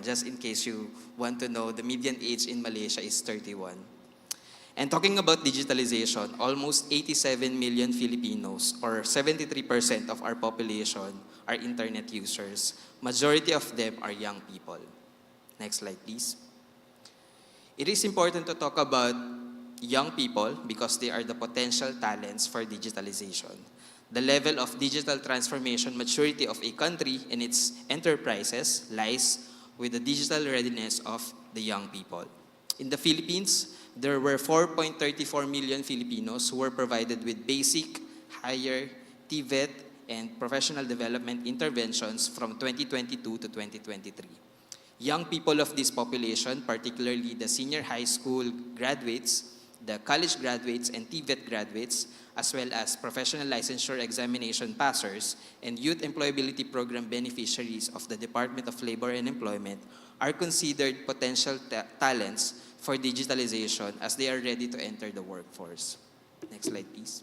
Just in case you want to know, the median age in Malaysia is 31. And talking about digitalization, almost 87 million Filipinos, or 73% of our population, are internet users. Majority of them are young people. Next slide, please. It is important to talk about young people because they are the potential talents for digitalization. The level of digital transformation maturity of a country and its enterprises lies with the digital readiness of the young people. In the Philippines, there were 4.34 million Filipinos who were provided with basic, higher, TVET, and professional development interventions from 2022 to 2023. Young people of this population, particularly the senior high school graduates, the college graduates and TVET graduates, as well as professional licensure examination passers and youth employability program beneficiaries of the Department of Labor and Employment are considered potential talents for digitalization as they are ready to enter the workforce. Next slide, please.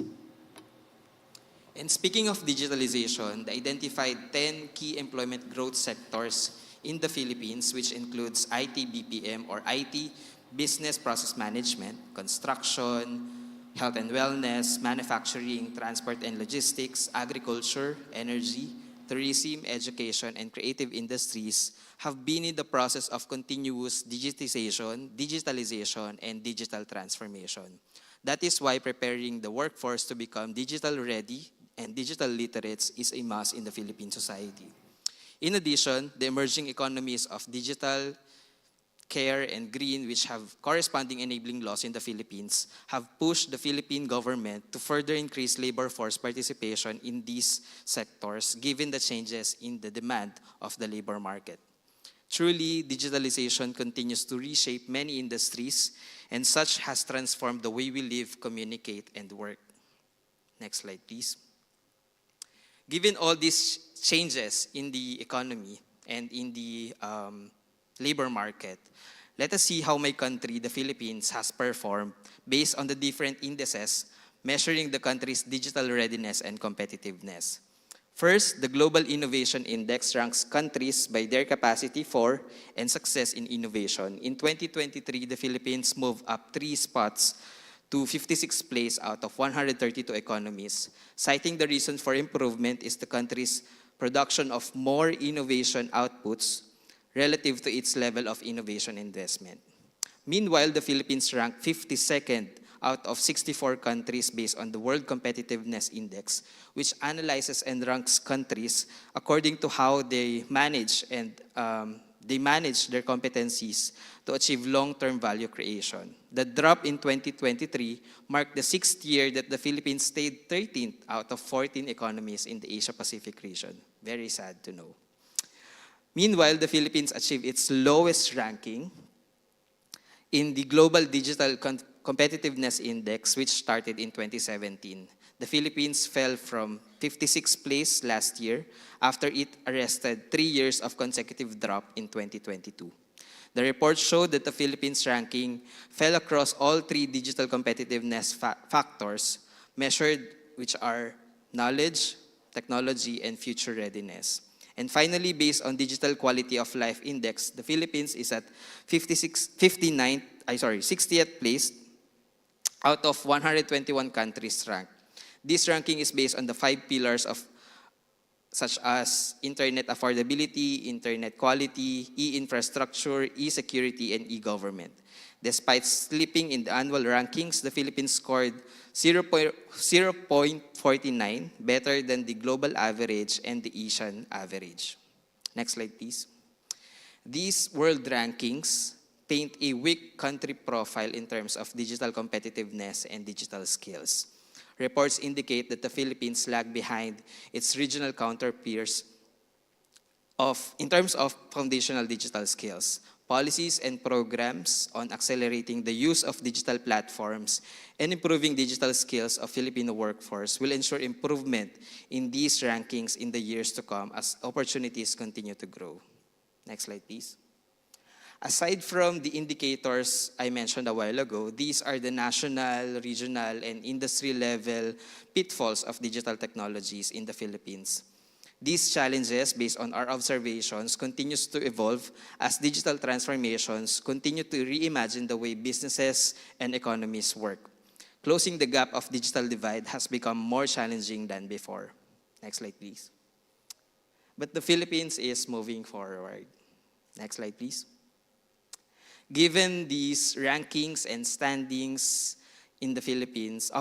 And speaking of digitalization, the identified 10 key employment growth sectors in the Philippines, which includes IT BPM or IT, business process management, construction, health and wellness, manufacturing, transport and logistics, agriculture, energy, tourism, education, and creative industries have been in the process of continuous digitalization, and digital transformation. That is why preparing the workforce to become digital ready and digital literates is a must in the Philippine society. In addition, the emerging economies of digital, care, and green, which have corresponding enabling laws in the Philippines, have pushed the Philippine government to further increase labor force participation in these sectors, given the changes in the demand of the labor market. Truly, digitalization continues to reshape many industries, and such has transformed the way we live, communicate, and work. Next slide, please. Given all these changes in the economy and in the labor market, let us see how my country, the Philippines, has performed based on the different indices measuring the country's digital readiness and competitiveness. First, the Global Innovation Index ranks countries by their capacity for and success in innovation. In 2023, the Philippines moved up 3 spots to 56th place out of 132 economies. Citing the reason for improvement is the country's production of more innovation outputs relative to its level of innovation investment. Meanwhile, the Philippines ranked 52nd out of 64 countries based on the World Competitiveness Index, which analyzes and ranks countries according to how they manage their competencies to achieve long-term value creation. The drop in 2023 marked the 6th year that the Philippines stayed 13th out of 14 economies in the Asia-Pacific region. Very sad to know. Meanwhile, the Philippines achieved its lowest ranking in the Global Digital Competitiveness Index, which started in 2017. The Philippines fell from 56th place last year after it arrested 3 years of consecutive drop in 2022. The report showed that the Philippines ranking fell across all 3 digital competitiveness factors measured, which are knowledge, technology, and future readiness. And finally, based on Digital Quality of Life Index, the Philippines is at 60th place out of 121 countries ranked. This ranking is based on the 5 pillars of such as internet affordability, internet quality, e-infrastructure, e-security, and e-government. Despite slipping in the annual rankings, the Philippines scored 0.49, better than the global average and the Asian average. Next slide, please. These world rankings paint a weak country profile in terms of digital competitiveness and digital skills. Reports indicate that the Philippines lag behind its regional counterparts in terms of foundational digital skills. Policies and programs on accelerating the use of digital platforms and improving digital skills of Filipino workforce will ensure improvement in these rankings in the years to come as opportunities continue to grow. Next slide, please. Aside from the indicators I mentioned a while ago, these are the national, regional, and industry-level pitfalls of digital technologies in the Philippines. These challenges, based on our observations, continues to evolve as digital transformations continue to reimagine the way businesses and economies work. Closing the gap of digital divide has become more challenging than before. Next slide, please. But the Philippines is moving forward. Next slide, please. Given these rankings and standings in the Philippines,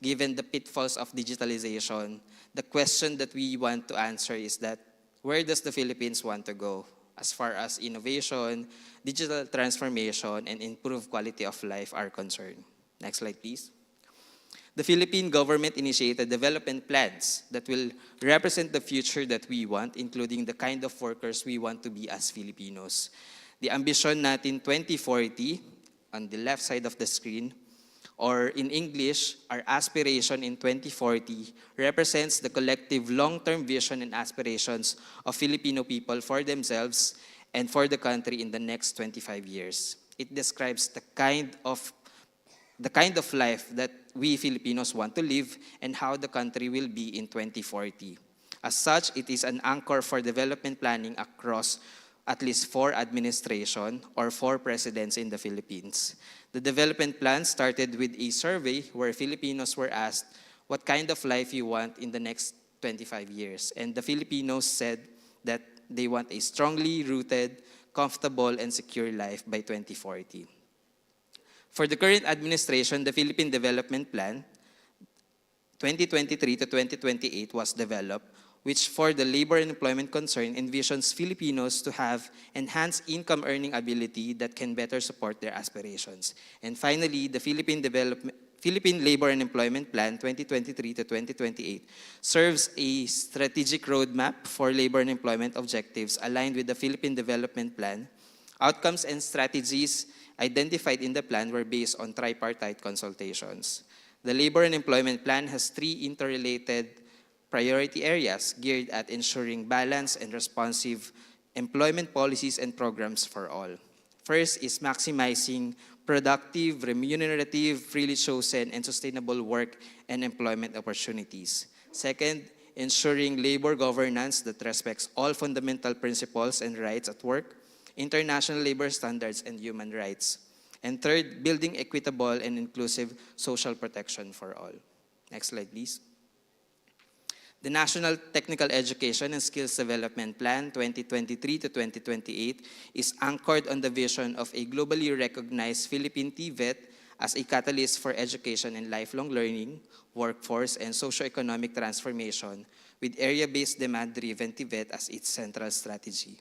given the pitfalls of digitalization, the question that we want to answer is that where does the Philippines want to go as far as innovation, digital transformation, and improved quality of life are concerned? Next slide, please. The Philippine government initiated development plans that will represent the future that we want, including the kind of workers we want to be as Filipinos. The ambition natin 2040, on the left side of the screen, or in English, our aspiration in 2040 represents the collective long-term vision and aspirations of Filipino people for themselves and for the country in the next 25 years. It describes the kind of life that we Filipinos want to live and how the country will be in 2040. As such, it is an anchor for development planning across at least 4 administrations or 4 presidents in the Philippines. The development plan started with a survey where Filipinos were asked what kind of life you want in the next 25 years. And the Filipinos said that they want a strongly rooted, comfortable, and secure life by 2040. For the current administration, the Philippine Development Plan 2023 to 2028 was developed, which for the labor and employment concern envisions Filipinos to have enhanced income earning ability that can better support their aspirations. And finally, the Philippine Labor and Employment Plan 2023 to 2028 serves a strategic roadmap for labor and employment objectives aligned with the Philippine Development Plan. Outcomes and strategies identified in the plan were based on tripartite consultations. The Labor and Employment Plan has 3 interrelated priority areas geared at ensuring balanced and responsive employment policies and programs for all. First is maximizing productive, remunerative, freely chosen, and sustainable work and employment opportunities. Second, ensuring labor governance that respects all fundamental principles and rights at work, international labor standards, and human rights. And third, building equitable and inclusive social protection for all. Next slide, please. The National Technical Education and Skills Development Plan 2023 to 2028 is anchored on the vision of a globally recognized Philippine TVET as a catalyst for education and lifelong learning, workforce, and socio-economic transformation, with area-based demand-driven TVET as its central strategy.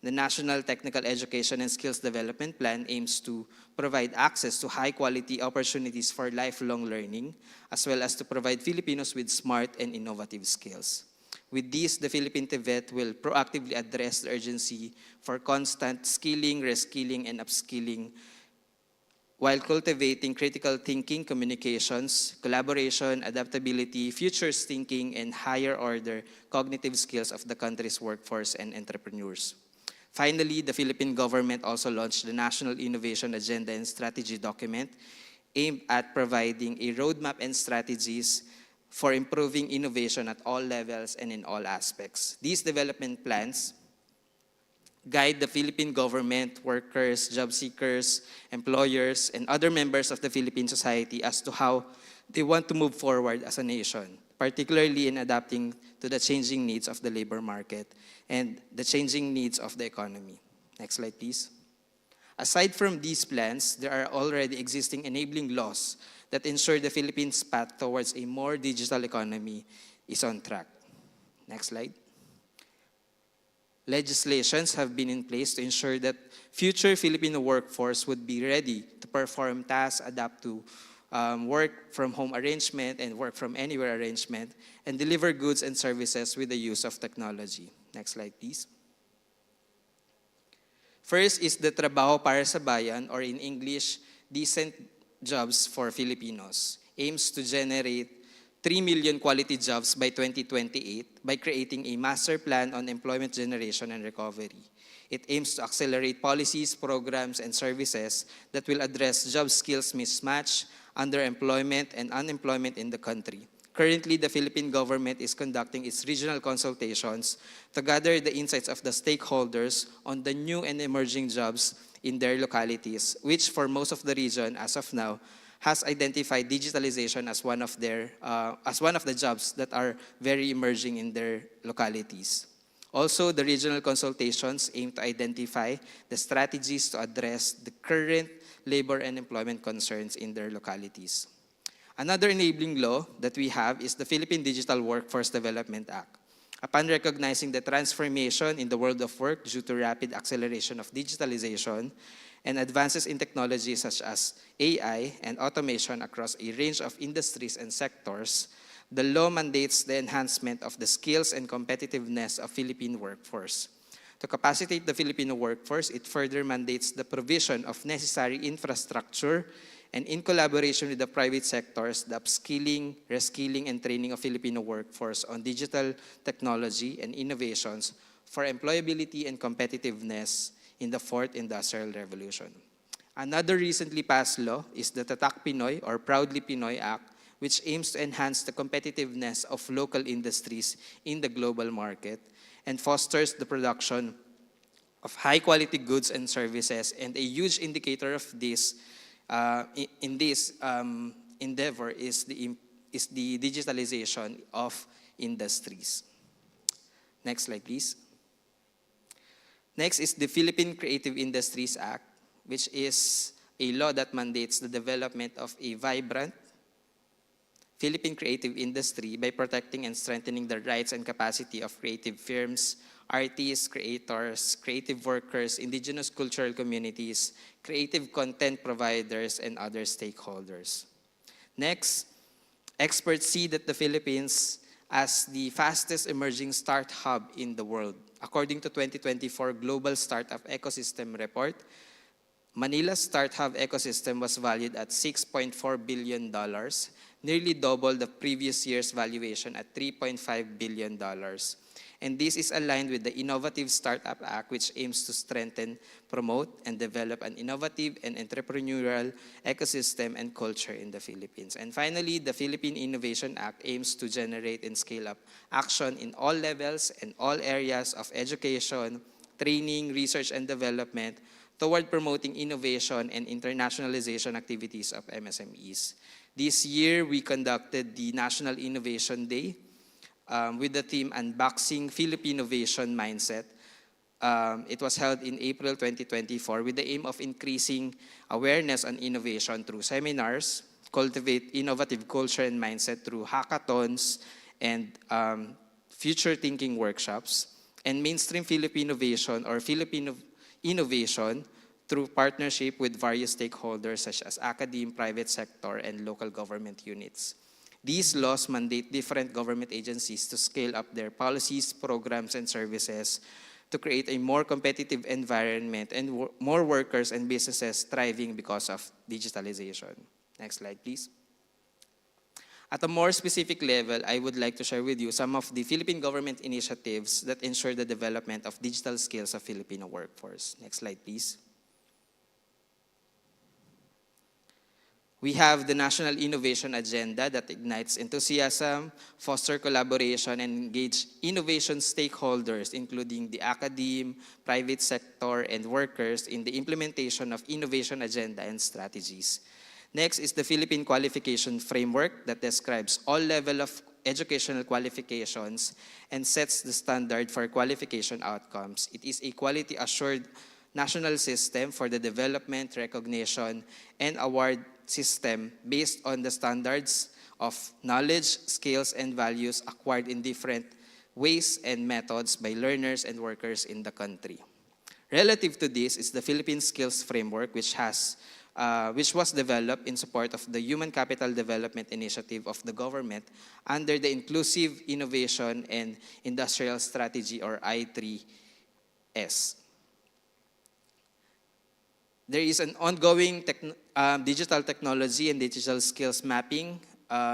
The National Technical Education and Skills Development Plan aims to provide access to high-quality opportunities for lifelong learning, as well as to provide Filipinos with smart and innovative skills. With this, the Philippine TVET will proactively address the urgency for constant skilling, reskilling, and upskilling, while cultivating critical thinking, communications, collaboration, adaptability, futures thinking, and higher-order cognitive skills of the country's workforce and entrepreneurs. Finally, the Philippine government also launched the National Innovation Agenda and Strategy document aimed at providing a roadmap and strategies for improving innovation at all levels and in all aspects. These development plans guide the Philippine government, workers, job seekers, employers, and other members of the Philippine society as to how they want to move forward as a nation, particularly in adapting to the changing needs of the labor market and the changing needs of the economy. Next slide, please. Aside from these plans, there are already existing enabling laws that ensure the Philippines' path towards a more digital economy is on track. Next slide. Legislations have been in place to ensure that future Filipino workforce would be ready to perform tasks, adapt to work from home arrangement and work from anywhere arrangement, and deliver goods and services with the use of technology. Next slide, please. First is the Trabaho para sa Bayan, or in English, Decent Jobs for Filipinos, aims to generate 3 million quality jobs by 2028 by creating a master plan on employment generation and recovery. It aims to accelerate policies, programs, and services that will address job skills mismatch, underemployment, and unemployment in the country. Currently, the Philippine government is conducting its regional consultations to gather the insights of the stakeholders on the new and emerging jobs in their localities, which for most of the region, as of now, has identified digitalization as one of the jobs that are very emerging in their localities. Also, the regional consultations aim to identify the strategies to address the current labor and employment concerns in their localities. Another enabling law that we have is the Philippine Digital Workforce Development Act. Upon recognizing the transformation in the world of work due to rapid acceleration of digitalization and advances in technology such as AI and automation across a range of industries and sectors, the law mandates the enhancement of the skills and competitiveness of Philippine workforce. To capacitate the Filipino workforce, it further mandates the provision of necessary infrastructure and in collaboration with the private sectors, the upskilling, reskilling, and training of Filipino workforce on digital technology and innovations for employability and competitiveness in the Fourth Industrial Revolution. Another recently passed law is the Tatak Pinoy or Proudly Pinoy Act, which aims to enhance the competitiveness of local industries in the global market and fosters the production of high-quality goods and services. And a huge indicator of this in this endeavor is the digitalization of industries. Next slide, please. Next is the Philippine Creative Industries Act, which is a law that mandates the development of a vibrant Philippine creative industry by protecting and strengthening the rights and capacity of creative firms, artists, creators, creative workers, indigenous cultural communities, creative content providers, and other stakeholders. Next, experts see that the Philippines as the fastest emerging start hub in the world. According to 2024 Global Startup Ecosystem Report, Manila's Start Hub ecosystem was valued at $6.4 billion, nearly double the previous year's valuation at $3.5 billion. And this is aligned with the Innovative Startup Act, which aims to strengthen, promote, and develop an innovative and entrepreneurial ecosystem and culture in the Philippines. And finally, the Philippine Innovation Act aims to generate and scale up action in all levels and all areas of education, training, research, and development toward promoting innovation and internationalization activities of MSMEs. This year, we conducted the National Innovation Day with the theme Unboxing Philippinnovation Mindset. It was held in April 2024 with the aim of increasing awareness on innovation through seminars, cultivate innovative culture and mindset through hackathons and future thinking workshops, and mainstream Filipinnovation or Filipino innovation through partnership with various stakeholders such as academe, private sector, and local government units. These laws mandate different government agencies to scale up their policies, programs, and services to create a more competitive environment and more workers and businesses thriving because of digitalization. Next slide, please. At a more specific level, I would like to share with you some of the Philippine government initiatives that ensure the development of digital skills of Filipino workforce. Next slide, please. We have the National Innovation Agenda that ignites enthusiasm, foster collaboration, and engage innovation stakeholders, including the academe, private sector, and workers in the implementation of innovation agenda and strategies. Next is the Philippine Qualification Framework that describes all levels of educational qualifications and sets the standard for qualification outcomes. It is a quality-assured national system for the development, recognition, and award system based on the standards of knowledge, skills, and values acquired in different ways and methods by learners and workers in the country. Relative to this is the Philippine Skills Framework, which was developed in support of the Human Capital Development Initiative of the government under the Inclusive Innovation and Industrial Strategy, or I3S. There is an ongoing digital technology and digital skills mapping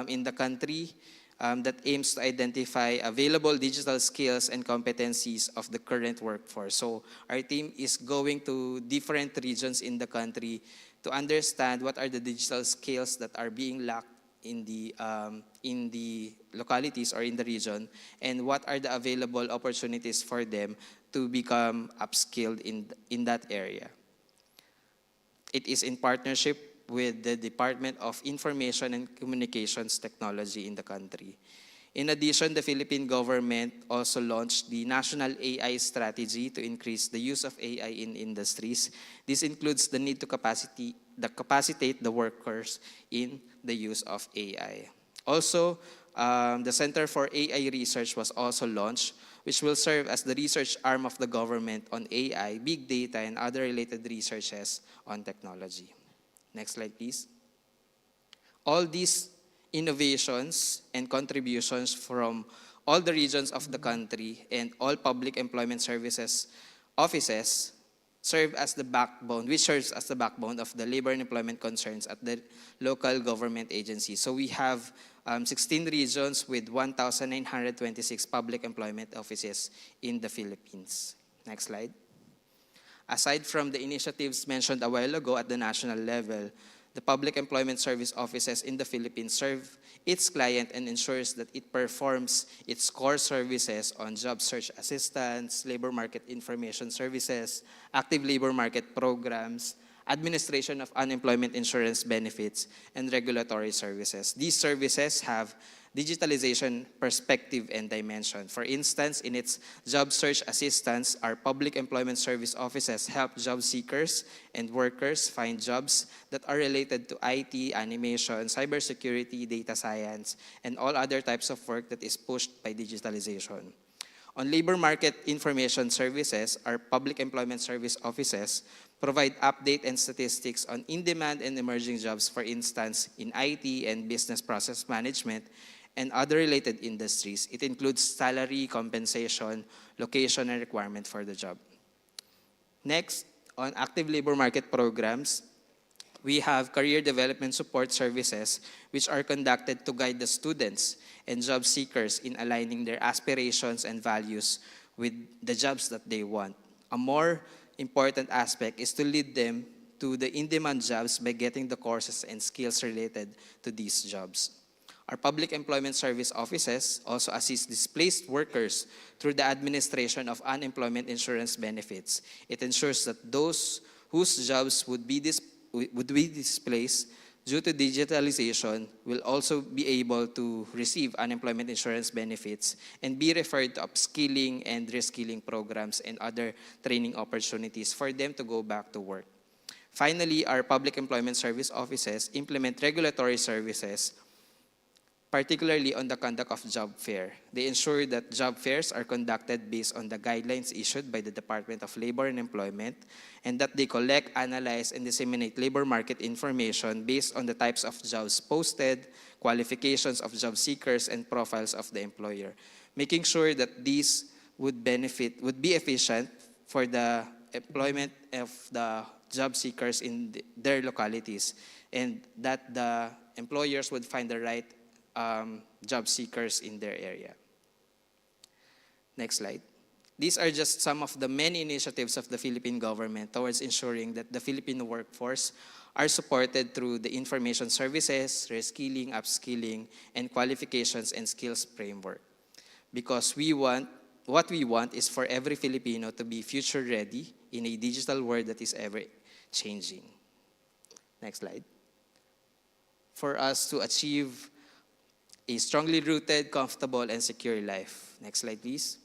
in the country that aims to identify available digital skills and competencies of the current workforce. So our team is going to different regions in the country to understand what are the digital skills that are being lacked in the localities or in the region, and what are the available opportunities for them to become upskilled in that area. It is in partnership with the Department of Information and Communications Technology in the country. In addition, the Philippine government also launched the National AI Strategy to increase the use of AI in industries. This includes the need to capacitate the workers in the use of AI. Also, the Center for AI Research was also launched, which will serve as the research arm of the government on AI, big data, and other related researches on technology. Next slide, please. All these innovations and contributions from all the regions of the country and all public employment services offices serve as the backbone, which serves as the backbone of the labor and employment concerns at the local government agencies. So we have 16 regions with 1,926 public employment offices in the Philippines. Next slide. Aside from the initiatives mentioned a while ago at the national level, the Public Employment Service offices in the Philippines serve its client and ensures that it performs its core services on job search assistance, labor market information services, active labor market programs, administration of unemployment insurance benefits, and regulatory services. These services have digitalization perspective and dimension. For instance, in its job search assistance, our public employment service offices help job seekers and workers find jobs that are related to IT, animation, cybersecurity, data science, and all other types of work that is pushed by digitalization. On labor market information services, our public employment service offices provide update and statistics on in-demand and emerging jobs, for instance, in IT and business process management, and other related industries. It includes salary, compensation, location, and requirement for the job. Next, on active labor market programs, we have career development support services which are conducted to guide the students and job seekers in aligning their aspirations and values with the jobs that they want. A more important aspect is to lead them to the in-demand jobs by getting the courses and skills related to these jobs. Our public employment service offices also assist displaced workers through the administration of unemployment insurance benefits. It ensures that those whose jobs would be displaced due to digitalization will also be able to receive unemployment insurance benefits and be referred to upskilling and reskilling programs and other training opportunities for them to go back to work. Finally, our public employment service offices implement regulatory services, particularly on the conduct of job fair. They ensure that job fairs are conducted based on the guidelines issued by the Department of Labor and Employment, and that they collect, analyze, and disseminate labor market information based on the types of jobs posted, qualifications of job seekers, and profiles of the employer, making sure that these would be efficient for the employment of the job seekers in their localities, and that the employers would find the right job seekers in their area. Next slide. These are just some of the many initiatives of the Philippine government towards ensuring that the Filipino workforce are supported through the information services, reskilling, upskilling, and qualifications and skills framework. Because what we want is for every Filipino to be future ready in a digital world that is ever changing. Next slide. For us to achieve a strongly rooted, comfortable, and secure life. Next slide, please.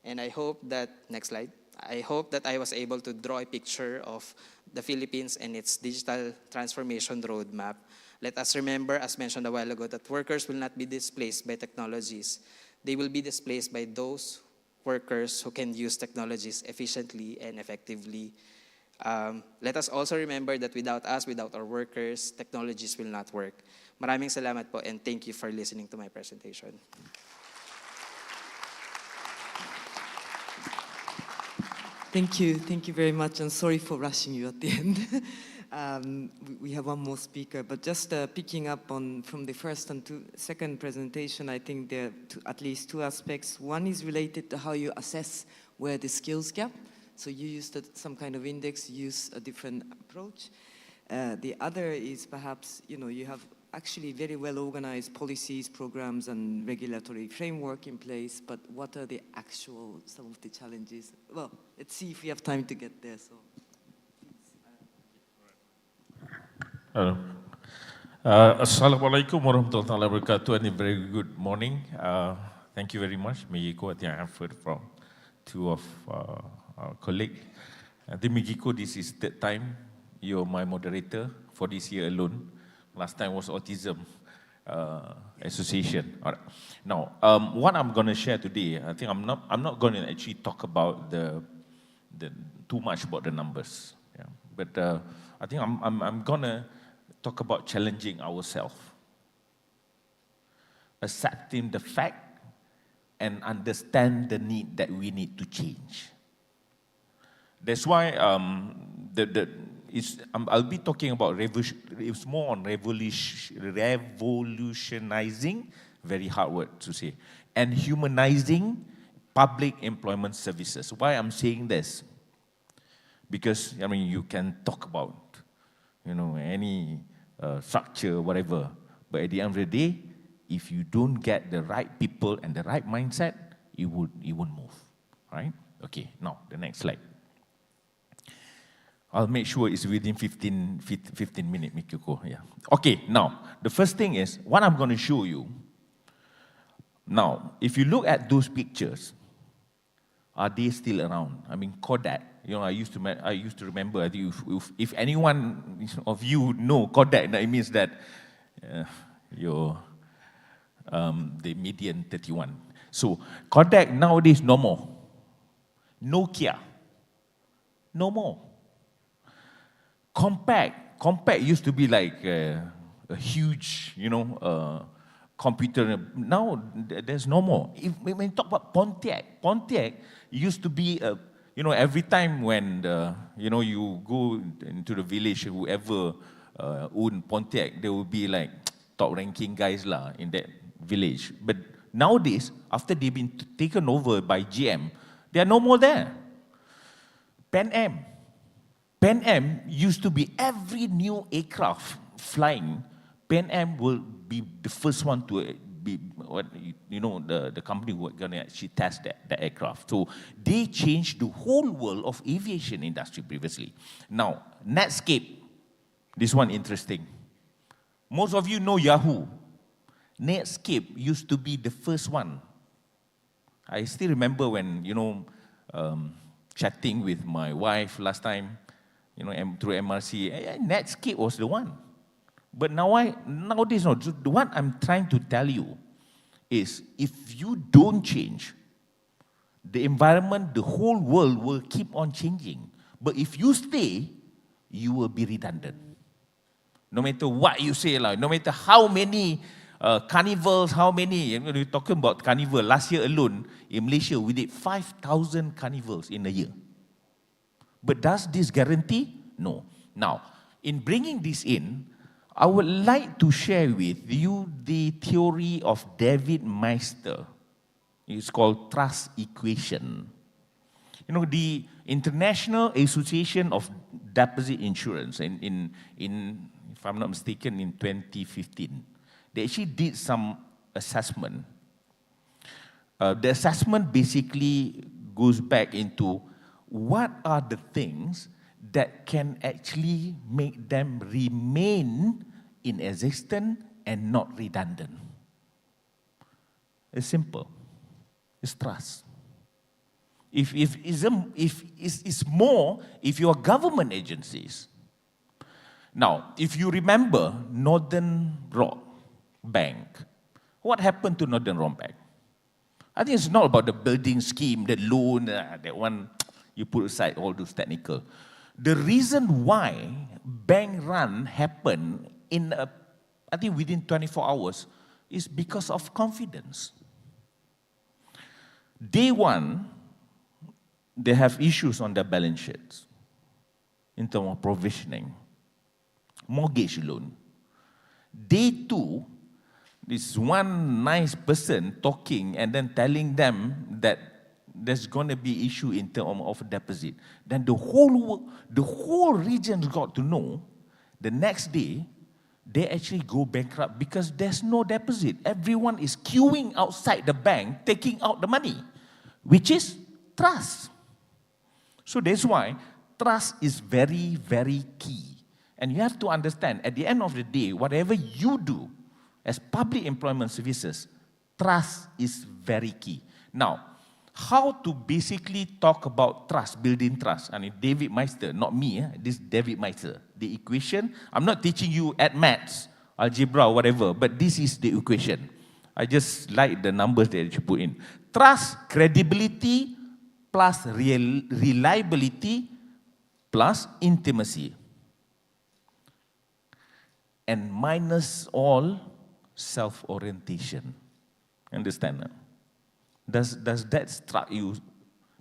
And I hope that, next slide. I hope that I was able to draw a picture of the Philippines and its digital transformation roadmap. Let us remember, as mentioned a while ago, that workers will not be displaced by technologies. They will be displaced by those workers who can use technologies efficiently and effectively. Let us also remember that without us, without our workers, technologies will not work. Maraming salamat po, and thank you for listening to my presentation. Thank you very much, and sorry for rushing you at the end. We have one more speaker, but just picking up from the first and second presentation, I think there are at least two aspects. One is related to how you assess where the skills gap. So you used some kind of index, you use a different approach. The other is perhaps, you have actually very well organized policies, programs, and regulatory framework in place, but what are the actual, some of the challenges? Well, let's see if we have time to get there, so. Hello. Assalamualaikum warahmatullahi wabarakatuh, and a very good morning. Thank you very much, Mijiko. I think I have heard from two of our colleagues. I think Mijiko, this is third time you're my moderator for this year alone. Last time was Autism Association. All right. Now, what I'm going to share today, I think I'm not going to actually talk about the too much about the numbers. Yeah. But I think I'm going to talk about challenging ourselves, accepting the fact, and understand the need that we need to change. That's why I'll be talking about it's more on revolutionizing, very hard word to say, and humanizing public employment services. Why I'm saying this? Because, I mean, you can talk about, any structure, whatever, but at the end of the day, if you don't get the right people and the right mindset, it won't move, right? Okay, now, the next slide. I'll make sure it's within 15 minutes, Mikiko. Yeah. Okay, now, the first thing is, what I'm going to show you, now, if you look at those pictures, are they still around? I mean, Kodak, I used to remember, I think if anyone of you know Kodak, it means that you're the median 31. So, Kodak nowadays, no more. Nokia, no more. Compact used to be like a huge, computer. Now there's no more. When you talk about Pontiac used to be every time when you go into the village, whoever owned Pontiac, there will be like top ranking guys in that village. But nowadays, after they've been taken over by GM, there are no more there. Pan Am used to be every new aircraft flying. Pan Am will be the first one to be, the company who are going to actually test that aircraft. So they changed the whole world of aviation industry previously. Now, Netscape, this one interesting. Most of you know Yahoo. Netscape used to be the first one. I still remember when, chatting with my wife last time, through MRC, Netscape was the one. But nowadays, no. What I'm trying to tell you is, if you don't change, the environment, the whole world will keep on changing. But if you stay, you will be redundant. No matter what you say, no matter how many carnivals, you're talking about carnival. Last year alone, in Malaysia, we did 5,000 carnivals in a year. But does this guarantee? No. Now, in bringing this in, I would like to share with you the theory of David Meister. It's called trust equation. The International Association of Deposit Insurance, if I'm not mistaken, in 2015, they actually did some assessment. The assessment basically goes back into what are the things that can actually make them remain in existence and not redundant. It's simple. It's trust. If you are government agencies. Now, if you remember Northern Rock Bank, what happened to Northern Rock Bank? I think it's not about the building scheme, the loan, that one, you put aside all those technical. The reason why bank run happened I think within 24 hours is because of confidence. Day one, they have issues on their balance sheets in terms of provisioning, mortgage loan. Day two, this one nice person talking and then telling them that there's going to be issue in terms of deposit. Then the whole region got to know. The next day, they actually go bankrupt because there's no deposit. Everyone is queuing outside the bank, taking out the money, which is trust. So that's why trust is very, very key. And you have to understand, at the end of the day, whatever you do as public employment services, trust is very key. Now, how to basically talk about trust, building trust? I mean, David Meister, not me, this David Meister. The equation, I'm not teaching you at maths, algebra, whatever, but this is the equation. I just like the numbers that you put in. Trust, credibility, plus reliability, plus intimacy. And minus all self-orientation. Understand now? Does that struck you?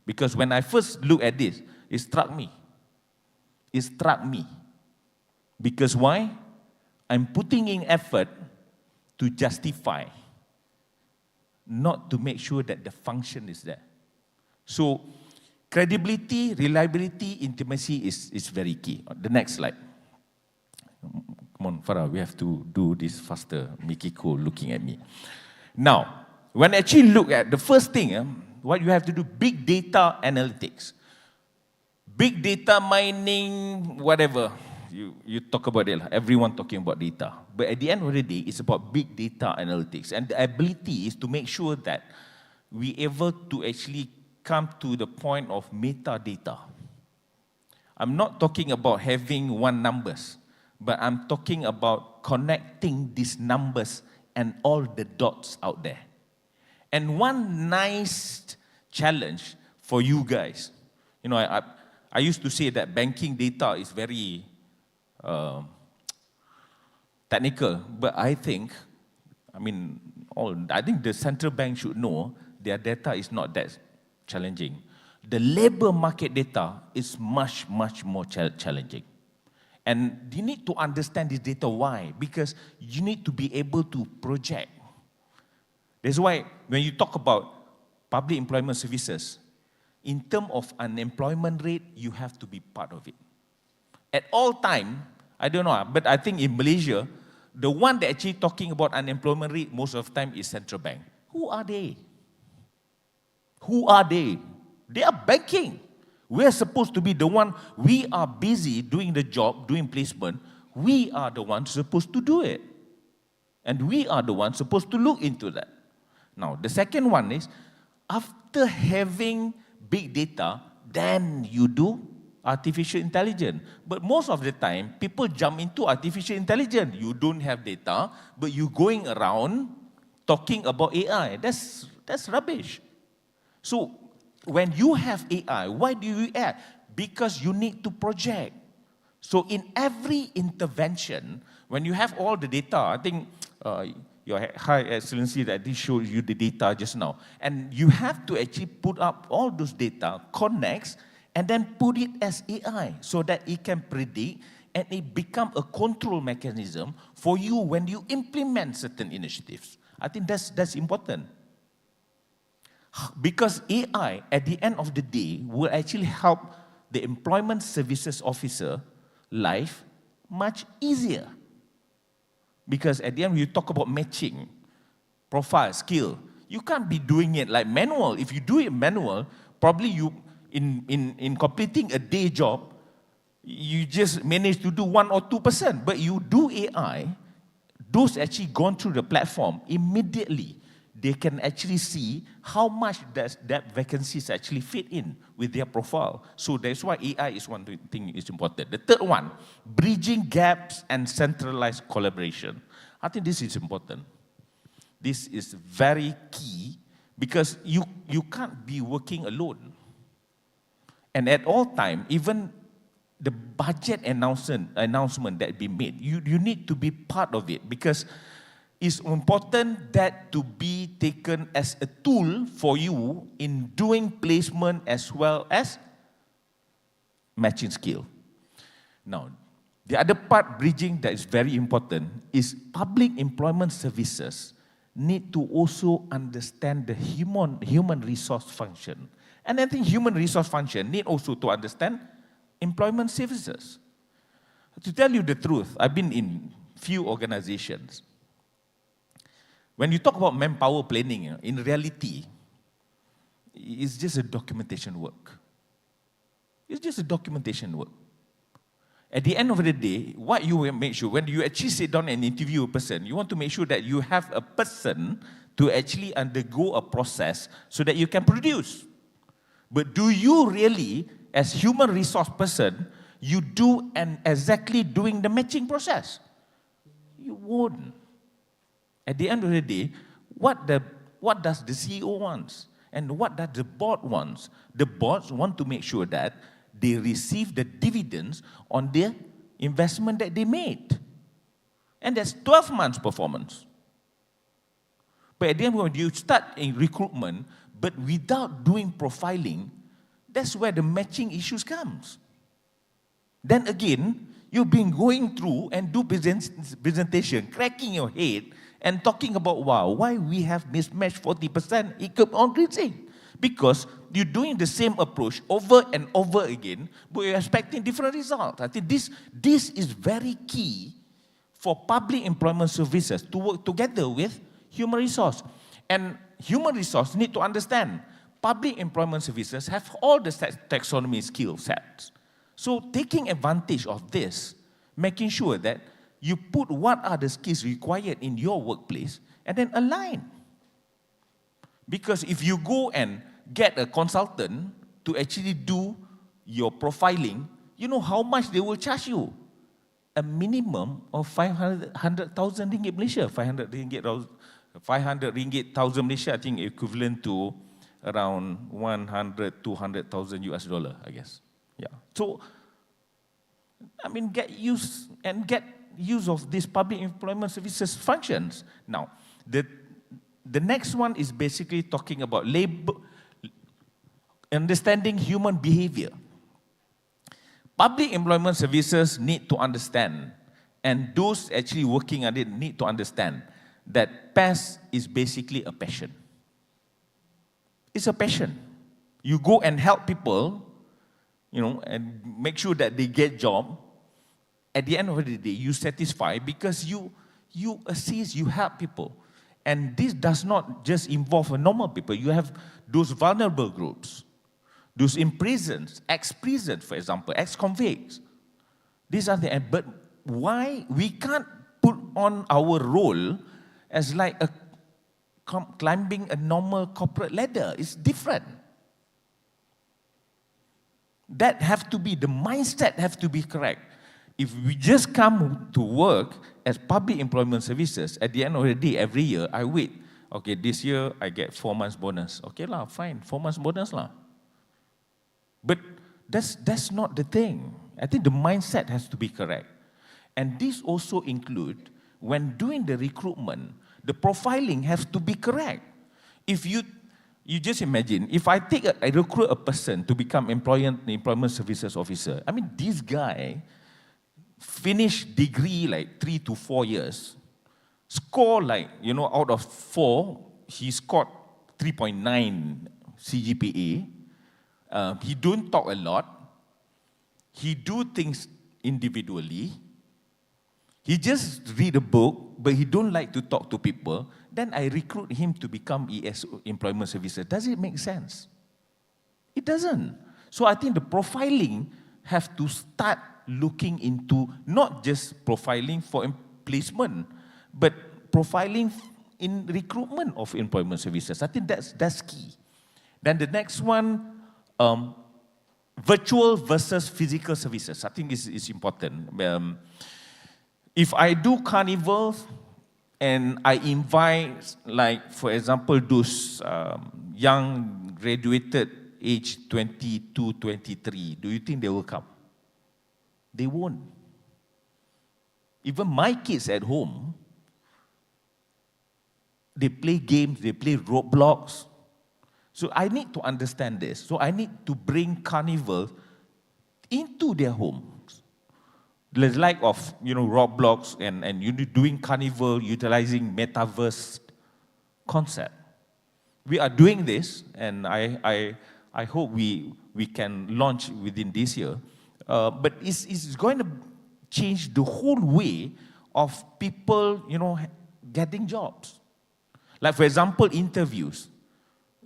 Because when I first looked at this, it struck me. It struck me. Because why? I'm putting in effort to justify, not to make sure that the function is there. So, credibility, reliability, intimacy is very key. The next slide. Come on, Farah, we have to do this faster. Mikiko looking at me. Now, when I actually look at the first thing, what you have to do, big data analytics. Big data mining, whatever. You talk about it, everyone talking about data. But at the end of the day, it's about big data analytics. And the ability is to make sure that we're able to actually come to the point of metadata. I'm not talking about having one numbers, but I'm talking about connecting these numbers and all the dots out there. And one nice challenge for you guys, you know, I used to say that banking data is very technical, but I think the central bank should know their data is not that challenging. The labor market data is much, much more challenging. And you need to understand this data. Why? Because you need to be able to project. That's why when you talk about public employment services, in terms of unemployment rate, you have to be part of it. At all time, I don't know, but I think in Malaysia, the one that actually talking about unemployment rate most of the time is central bank. Who are they? Who are they? They are banking. We are supposed to be the one, we are busy doing the job, doing placement. We are the ones supposed to do it. And we are the ones supposed to look into that. Now, the second one is, after having big data, then you do artificial intelligence. But most of the time, people jump into artificial intelligence. You don't have data, but you're going around talking about AI. That's rubbish. So, when you have AI, why do you add? Because you need to project. So in every intervention, when you have all the data, I think Your High Excellency that this showed you the data just now, and you have to actually put up all those data, connects, and then put it as AI so that it can predict and it become a control mechanism for you when you implement certain initiatives. I think that's important. Because AI, at the end of the day, will actually help the employment services officer life much easier. Because at the end, you talk about matching, profile, skill. You can't be doing it like manual. If you do it manual, probably you, in completing a day job, you just manage to do 1 or 2%. But you do AI, those actually gone through the platform, immediately they can actually see how much does that vacancies actually fit in with their profile. So that's why AI is one thing is important. The third one, bridging gaps and centralized collaboration. I think this is important. This is very key because you can't be working alone. And at all time, even the budget announcement that be made, you need to be part of it because it's important that to be taken as a tool for you in doing placement as well as matching skill. Now, the other part, bridging, that is very important, is public employment services need to also understand the human resource function. And I think human resource function need also to understand employment services. To tell you the truth, I've been in few organizations. When you talk about manpower planning, in reality, it's just a documentation work. It's just a documentation work. At the end of the day, what you will make sure, when you actually sit down and interview a person, you want to make sure that you have a person to actually undergo a process so that you can produce. But do you really, as human resource person, you do and exactly doing the matching process? You won't. At the end of the day, what does the CEO wants? And what does the board wants? The boards want to make sure that they receive the dividends on their investment that they made. And that's 12 months performance. But at the end, when you start in recruitment, but without doing profiling, that's where the matching issues comes. Then again, you've been going through and do presentation, cracking your head, and talking about, wow, why we have mismatched 40%, it kept on increasing. Because you're doing the same approach over and over again, but you're expecting different results. I think this is very key for public employment services to work together with human resource. And human resource need to understand, public employment services have all the taxonomy skill sets. So taking advantage of this, making sure that you put what are the skills required in your workplace and then align. Because if you go and get a consultant to actually do your profiling, you know how much they will charge you? A minimum of 500,000 ringgit Malaysia. 500 ringgit thousand Malaysia, I think equivalent to around 100, 200,000 US dollar, I guess. Yeah. So, I mean, get use of these public employment services functions. Now, the next one is basically talking about labor, understanding human behavior. Public employment services need to understand, and those actually working at it need to understand that PES is basically a passion. It's a passion. You go and help people, you know, and make sure that they get job. At the end of the day, you satisfy because you assist, you help people. And this does not just involve normal people. You have those vulnerable groups, those in prisons, ex-prison, for example, ex-convicts. These are the, but why we can't put on our role as like a climbing a normal corporate ladder? It's different. That have to be, the mindset have to be correct. If we just come to work as public employment services, at the end of the day, every year, I wait. Okay, this year, I get 4 months bonus. Okay lah, fine, 4 months bonus lah. But that's not the thing. I think the mindset has to be correct. And this also include, when doing the recruitment, the profiling has to be correct. If you just imagine, if I recruit a person to become employment services officer, I mean, this guy finished degree like 3 to 4 years, score like, you know, out of 4, he scored 3.9 CGPA. He don't talk a lot. He do things individually. He just read a book, but he don't like to talk to people. Then I recruit him to become ESO, employment services. Does it make sense? It doesn't. So I think the profiling have to start looking into not just profiling for placement, but profiling in recruitment of employment services. I think that's key. Then the next one, virtual versus physical services. I think is important. If I do carnivals and I invite, like, for example, those young graduated age 22, 23, do you think they will come? They won't. Even my kids at home, they play games, they play Roblox. So I need to understand this. So I need to bring carnival into their homes. The like of, you know, Roblox and you doing carnival, utilizing metaverse concept. We are doing this, and I hope we can launch within this year. But it's going to change the whole way of people, getting jobs. Like, for example, interviews.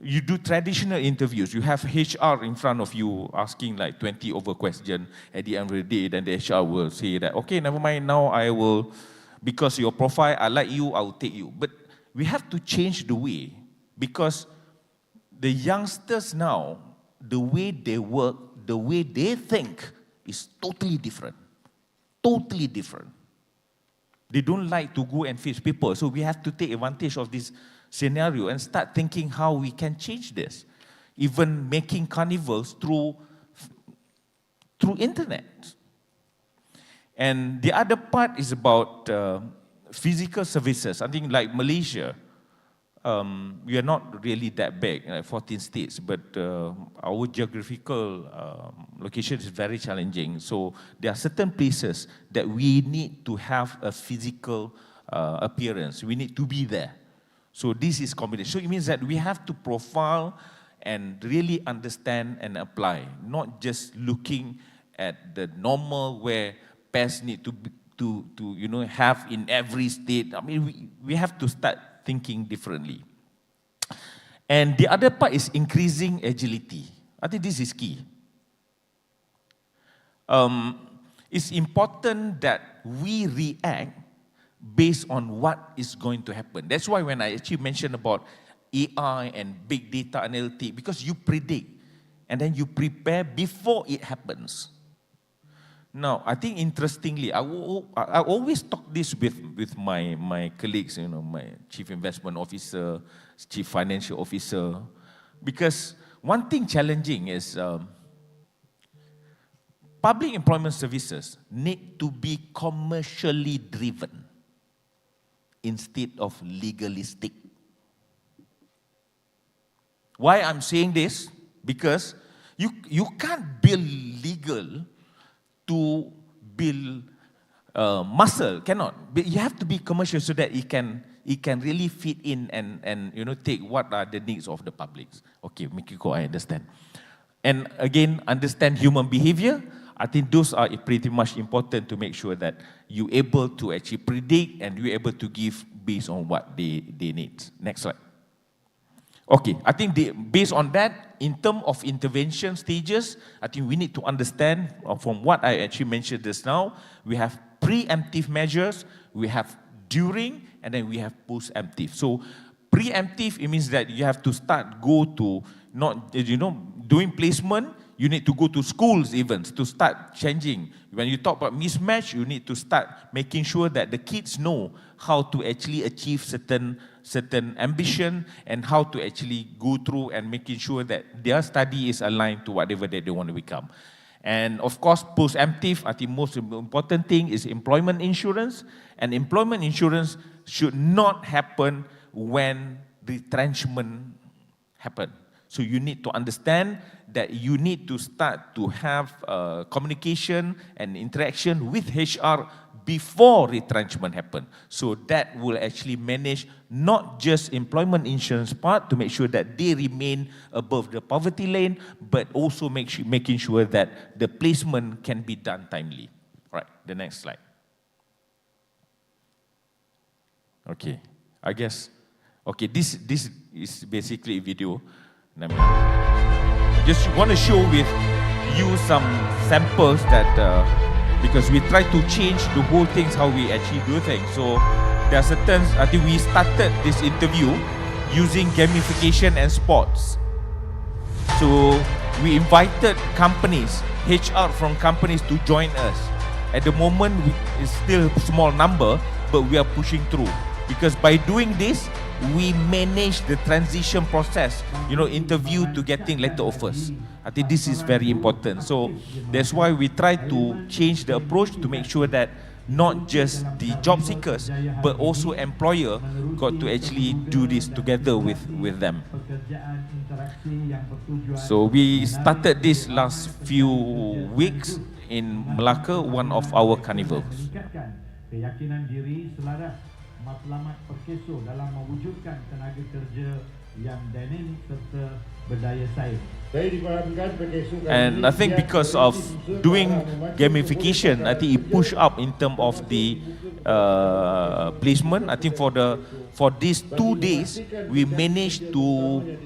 You do traditional interviews. You have HR in front of you asking like 20 over question at the end of the day. Then the HR will say that, okay, never mind, now I will, because your profile, I like you, I will take you. But we have to change the way, because the youngsters now, the way they work, the way they think is totally different. Totally different. They don't like to go and face people. So we have to take advantage of this scenario and start thinking how we can change this. Even making carnivals through internet. And the other part is about physical services. I think like Malaysia, we are not really that big, like 14 states, but our geographical location is very challenging. So there are certain places that we need to have a physical appearance. We need to be there. So this is combination. So it means that we have to profile and really understand and apply, not just looking at the normal where pests need to have in every state. I mean, we have to start thinking differently. And the other part is increasing agility. I think this is key. It's important that we react based on what is going to happen. That's why when I actually mentioned about AI and big data analytics, because you predict and then you prepare before it happens. Now, I think interestingly, I always talk this with my colleagues, my chief investment officer, chief financial officer, because one thing challenging is public employment services need to be commercially driven instead of legalistic. Why I'm saying this? Because you can't build legal to build muscle, cannot. But you have to be commercial so that it can really fit in and take what are the needs of the public. Okay, Mikiko, I understand. And again, understand human behavior. I think those are pretty much important to make sure that you're able to actually predict and you're able to give based on what they need. Next slide. Okay, I think based on that, in terms of intervention stages, I think we need to understand from what I actually mentioned just now, we have preemptive measures, we have during, and then we have post-emptive. So preemptive, it means that you have to go to, not, doing placement, you need to go to schools even to start changing. When you talk about mismatch, you need to start making sure that the kids know how to actually achieve certain ambition and how to actually go through and making sure that their study is aligned to whatever that they want to become. And of course, post-emptive, I think most important thing is employment insurance. And employment insurance should not happen when retrenchment happens. So you need to understand that you need to start to have communication and interaction with HR before retrenchment happens. So that will actually manage not just employment insurance part to make sure that they remain above the poverty lane, but also making sure that the placement can be done timely. Right, the next slide. Okay, I guess, okay, this is basically a video. I just want to show with you some samples that, because we try to change the whole things, how we actually do things. So there are certain, I think we started this interview using gamification and sports. So we invited companies, HR from companies to join us. At the moment, it's still a small number, but we are pushing through. Because by doing this, we manage the transition process, interview to getting letter offers. I think this is very important. So that's why we try to change the approach to make sure that not just the job seekers, but also employer got to actually do this together with them. So we started this last few weeks in Melaka, one of our carnivals. Keyakinan diri selaras matlamat PERKESO dalam mewujudkan tenaga kerja yang dinamis serta berdaya saing. And I think because of doing gamification, I think it pushed up in terms of the placement. I think for these 2 days, we managed to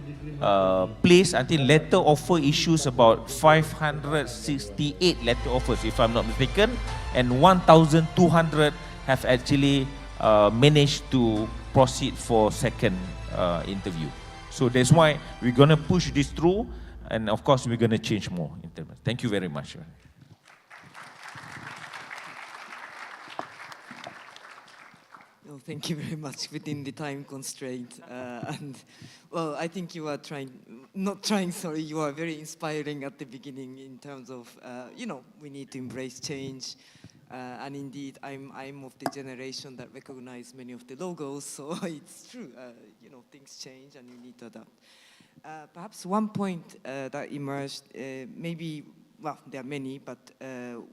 place, I think, letter offer issues about 568 letter offers, if I'm not mistaken, and 1,200 have actually managed to proceed for second interview. So that's why we're going to push this through, and of course we're going to change more. Thank you very much. No, thank you very much within the time constraint. And well, I think you are you are very inspiring at the beginning in terms of, we need to embrace change. And indeed, I'm of the generation that recognize many of the logos, so it's true, things change and you need to adapt. Perhaps one point that emerged, maybe, well, there are many, but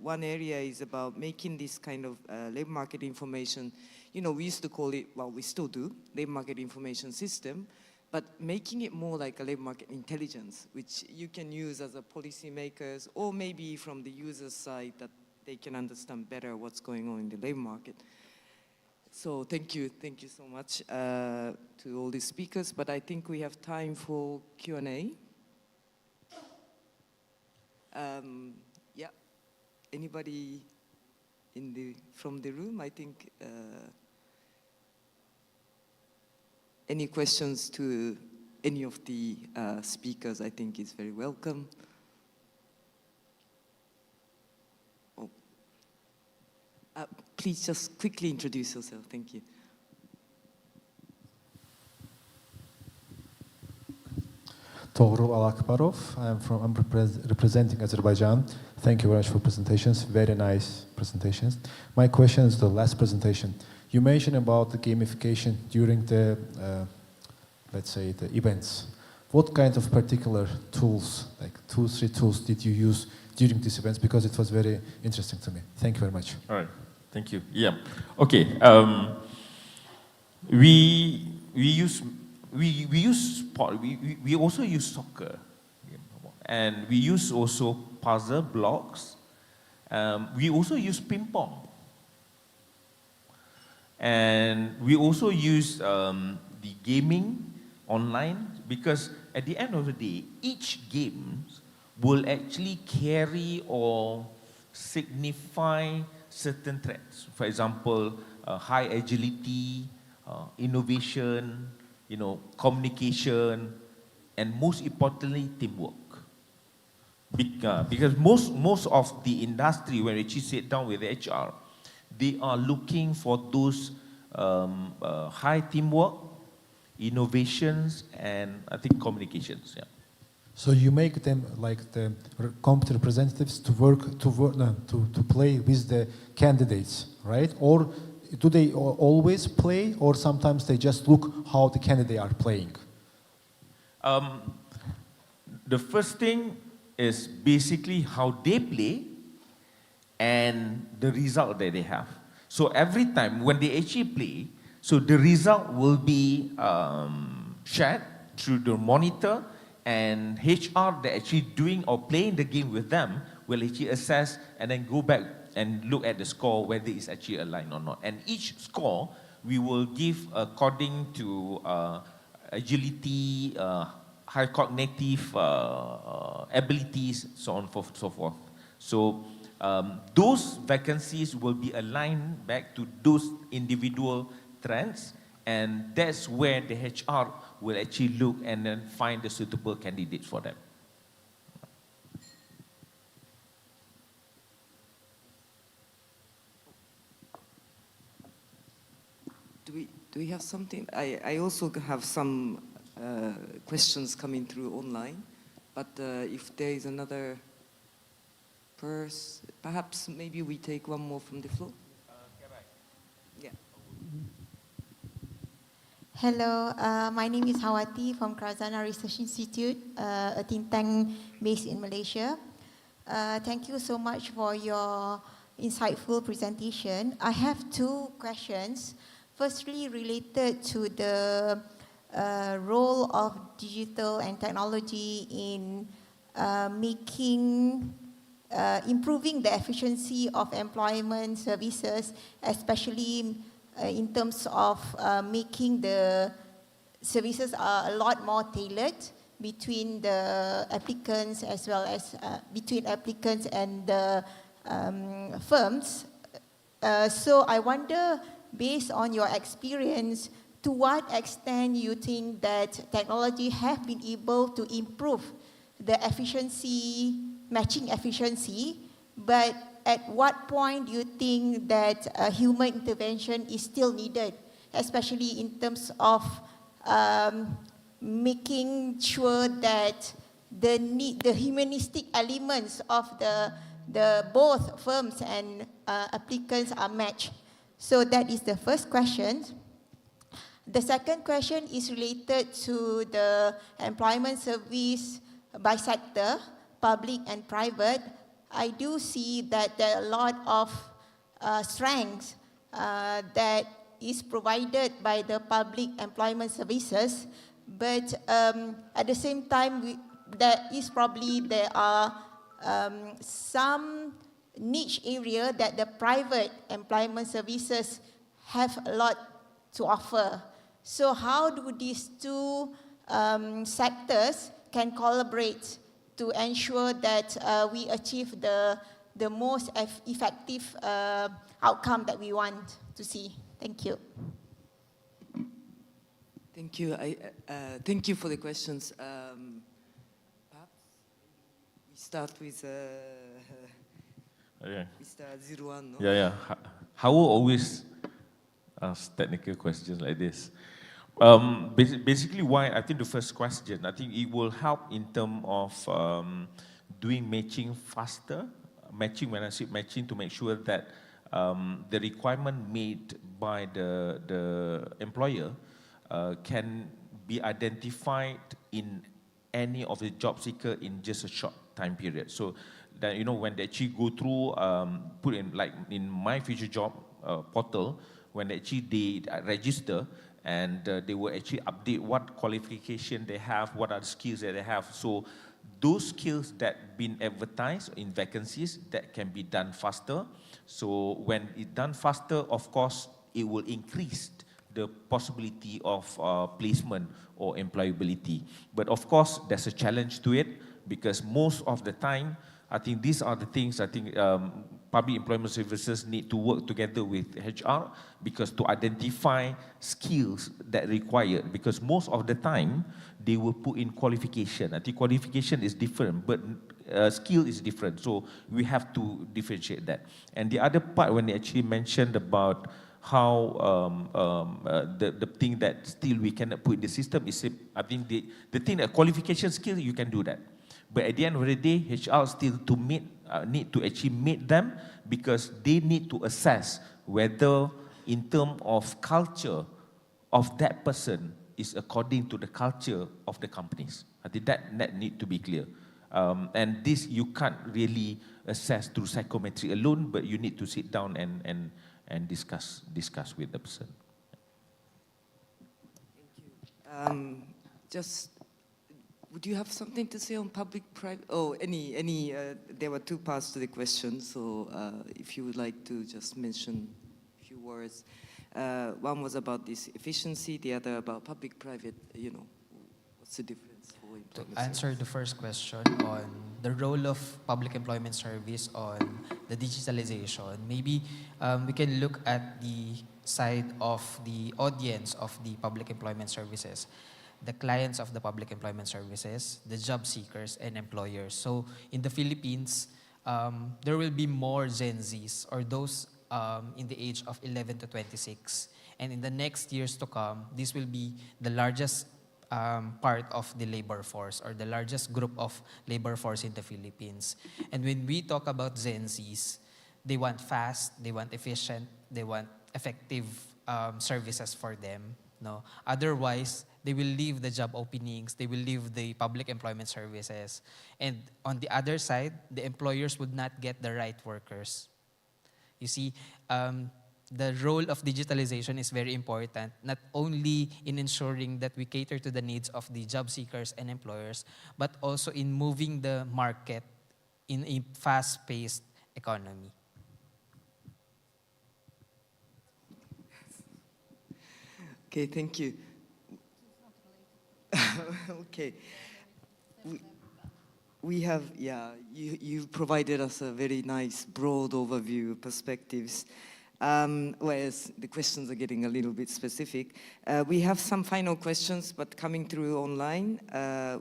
one area is about making this kind of labor market information, we used to call it, well, we still do, labor market information system, but making it more like a labor market intelligence, which you can use as a policymakers or maybe from the user side that they can understand better what's going on in the labor market. So thank you so much to all the speakers, but I think we have time for Q&A. Yeah, anybody from the room? I think any questions to any of the speakers, I think is very welcome. Oh. Please just quickly introduce yourself. Thank you. Toğrul Alakbarov. I'm representing Azerbaijan. Thank you very much for presentations. Very nice presentations. My question is the last presentation. You mentioned about the gamification during the, let's say, the events. What kind of particular tools, like 2-3 tools, did you use during these events? Because it was very interesting to me. Thank you very much. All right. Thank you. Yeah. Okay. We use sport. We also use soccer, and we use also puzzle blocks. We also use ping pong, and we also use the gaming online, because at the end of the day, each game will actually carry or signify certain threats. For example, high agility, innovation, communication, and most importantly, teamwork. Because most of the industry, when we sit down with HR, they are looking for those high teamwork, innovations, and I think communications. Yeah. So you make them like the company representatives to play with the candidates, right? Or do they always play, or sometimes they just look how the candidates are playing? The first thing is basically how they play and the result that they have. So every time when they actually play, so the result will be shared through the monitor, and HR that actually doing or playing the game with them will actually assess and then go back and look at the score, whether it's actually aligned or not. And each score we will give according to agility, high cognitive abilities, so on and so forth. So those vacancies will be aligned back to those individual trends, and that's where the HR will actually look and then find the suitable candidates for them. Do we have something? I also have some questions coming through online, but if there is another person, perhaps maybe we take one more from the floor. Yeah. Hello, my name is Hawati from Krazana Research Institute, a think tank based in Malaysia. Thank you so much for your insightful presentation. I have 2 questions. Firstly, related to the role of digital and technology in making improving the efficiency of employment services, especially in terms of making the services a lot more tailored between the applicants as well as between applicants and the firms. So I wonder, based on your experience, to what extent you think that technology have been able to improve the efficiency, matching efficiency, but at what point do you think that human intervention is still needed, especially in terms of making sure that the humanistic elements of the both firms and applicants are matched? So that is the first question. The second question is related to the employment service by sector, public and private. I do see that there are a lot of strengths that is provided by the public employment services, but at the same time, there are some niche area that the private employment services have a lot to offer. So how do these two sectors can collaborate to ensure that we achieve the most effective outcome that we want to see? Thank you. Thank you. Thank you for the questions. Perhaps we start with Mr. Zirwan. No? Yeah. How always ask technical questions like this? Basically, why I think the first question, I think it will help in terms of doing matching faster. Matching, when I say matching, to make sure that the requirement made by the employer can be identified in any of the job seeker in just a short time period. So that, you know, when they actually go through, put in, like in MYFutureJobs portal, when they register, and they will actually update what qualification they have, what are the skills that they have. So those skills that been advertised in vacancies, that can be done faster. So when it's done faster, of course, it will increase the possibility of placement or employability. But of course, there's a challenge to it, because most of the time, I think these are the things I think public employment services need to work together with HR, because to identify skills that required, because most of the time they will put in qualification. I think qualification is different, but skill is different. So we have to differentiate that. And the other part, when they actually mentioned about how the thing that still we cannot put in the system is, I think the thing that qualification skill, you can do that. But at the end of the day, HR still need to actually meet them, because they need to assess whether in terms of culture of that person is according to the culture of the companies. I think that need to be clear. And this you can't really assess through psychometry alone, but you need to sit down and discuss with the person. Thank you. Just, would you have something to say on public-private? Oh, there were two parts to the question, so if you would like to just mention a few words. One was about this efficiency, the other about public-private, you know, what's the difference? To answer the first question on the role of public employment service on the digitalization, maybe we can look at the side of the audience of the public employment services, the clients of the public employment services, the job seekers and employers. So in the Philippines, there will be more Gen Zs, or those in the age of 11 to 26. And in the next years to come, this will be the largest part of the labor force, or the largest group of labor force in the Philippines. And when we talk about Gen Zs, they want fast, they want efficient, they want effective services for them. No, otherwise they will leave the job openings, they will leave the public employment services, and on the other side, the employers would not get the right workers. You see, the role of digitalization is very important, not only in ensuring that we cater to the needs of the job seekers and employers, but also in moving the market in a fast-paced economy. Okay, thank you. Okay. We have, yeah, you provided us a very nice broad overview perspectives, whereas the questions are getting a little bit specific. We have some final questions, but coming through online.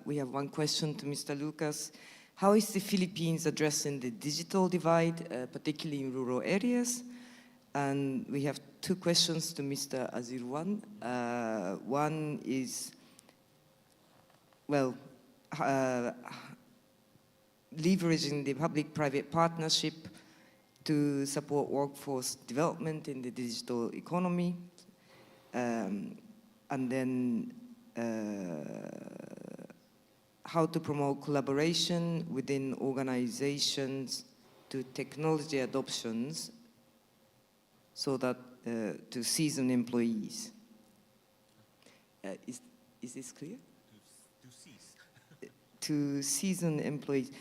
We have one question to Mr. Lucas. How is the Philippines addressing the digital divide, particularly in rural areas? And we have two questions to Mr. Azirwan. One is, well, leveraging the public-private partnership to support workforce development in the digital economy. And then how to promote collaboration within organizations to technology adoptions so that to seasoned employees. Is this clear? To seasoned employees.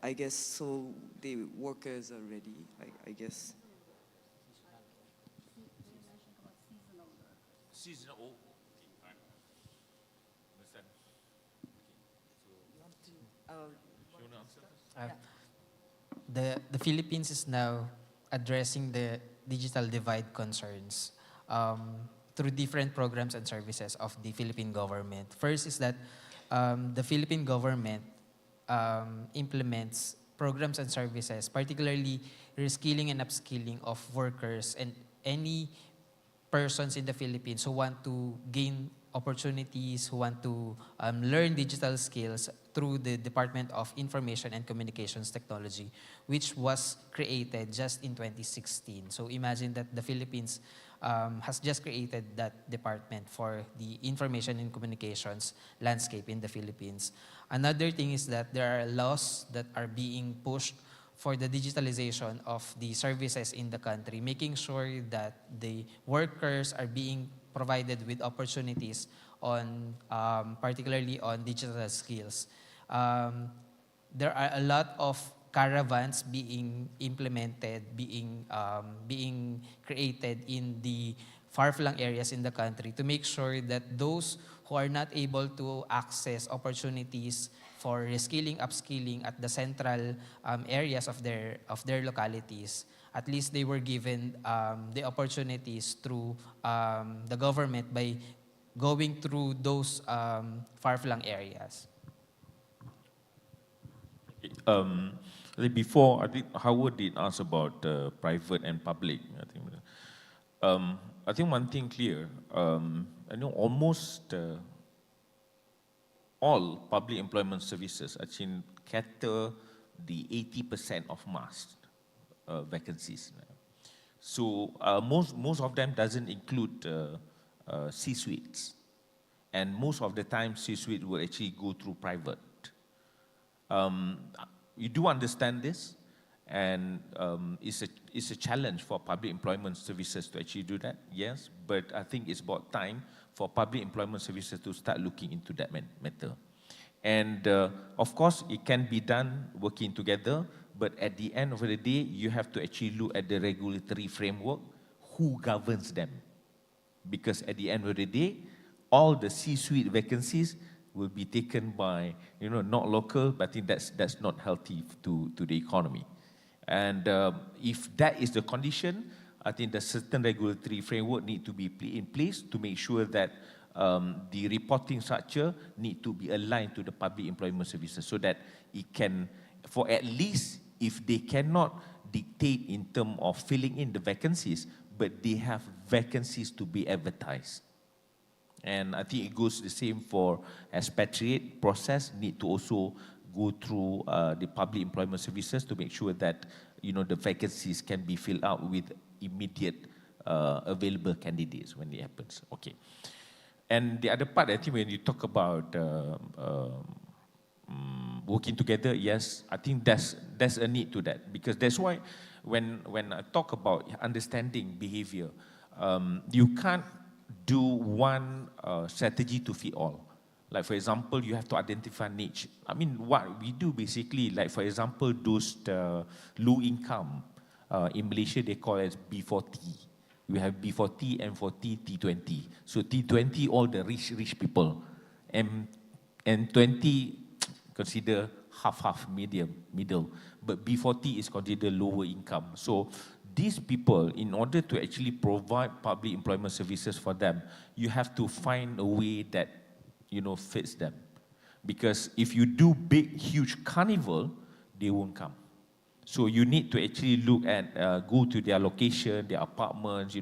I guess so the workers are ready, I guess. Seasonal. Oh, okay. Understand. The Philippines is now addressing the digital divide concerns through different programs and services of the Philippine government. First is that the Philippine government implements programs and services, particularly reskilling and upskilling of workers and any persons in the Philippines who want to gain opportunities, who want to learn digital skills through the Department of Information and Communications Technology, which was created just in 2016. So imagine that the Philippines has just created that department for the information and communications landscape in the Philippines. Another thing is that there are laws that are being pushed for the digitalization of the services in the country, making sure that the workers are being provided with opportunities on, particularly on digital skills. There are a lot of caravans being implemented, being created in the far-flung areas in the country to make sure that those who are not able to access opportunities for reskilling, upskilling at the central areas of their localities, at least they were given the opportunities through the government by going through those far-flung areas. Before, I think Howard did ask about private and public. I think one thing clear, I know almost all public employment services actually cater the 80% of mass vacancies. So most of them doesn't include C-suites. And most of the time, C-suite will actually go through private. You do understand this, and it's a challenge for public employment services to actually do that, yes, but I think it's about time for public employment services to start looking into that matter. And of course, it can be done working together, but at the end of the day, you have to actually look at the regulatory framework, who governs them. Because at the end of the day, all the C-suite vacancies will be taken by, not local, but I think that's not healthy to the economy. And if that is the condition, I think the certain regulatory framework need to be in place to make sure that the reporting structure need to be aligned to the public employment services so that it can, for at least if they cannot dictate in terms of filling in the vacancies, but they have vacancies to be advertised. And I think it goes the same for expatriate process, need to also go through the public employment services to make sure that, the vacancies can be filled out with immediate available candidates when it happens. Okay. And the other part, I think when you talk about working together, yes, I think there's a need to that, because that's why when I talk about understanding behavior, you can't do one strategy to fit all. Like for example, you have to identify niche. I mean, what we do basically, like for example, those low income, in Malaysia they call it B40. We have B40, M40, T20. So T20, all the rich people. And 20, consider half, middle. But B40 is considered lower income. So these people, in order to actually provide public employment services for them, you have to find a way that, fits them. Because if you do big, huge carnival, they won't come. So you need to actually look at, go to their location, their apartments,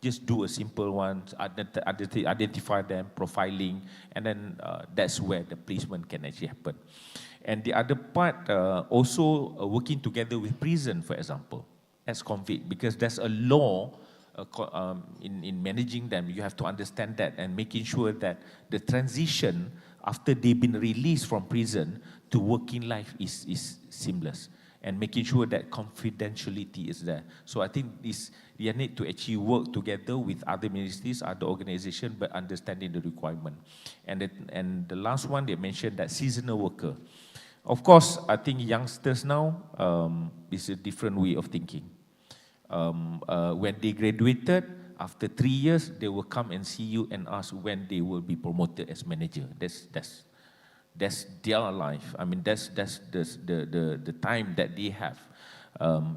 just do a simple one, identify them, profiling, and then that's where the placement can actually happen. And the other part, also working together with prison, for example, as convict, because there's a law in managing them. You have to understand that and making sure that the transition after they've been released from prison to working life is seamless, and making sure that confidentiality is there. So I think you need to actually work together with other ministries, other organizations, but understanding the requirement. And the last one, they mentioned that seasonal worker. Of course, I think youngsters now, is a different way of thinking. When they graduated, after 3 years, they will come and see you and ask when they will be promoted as manager. That's their life. I mean, that's the time that they have.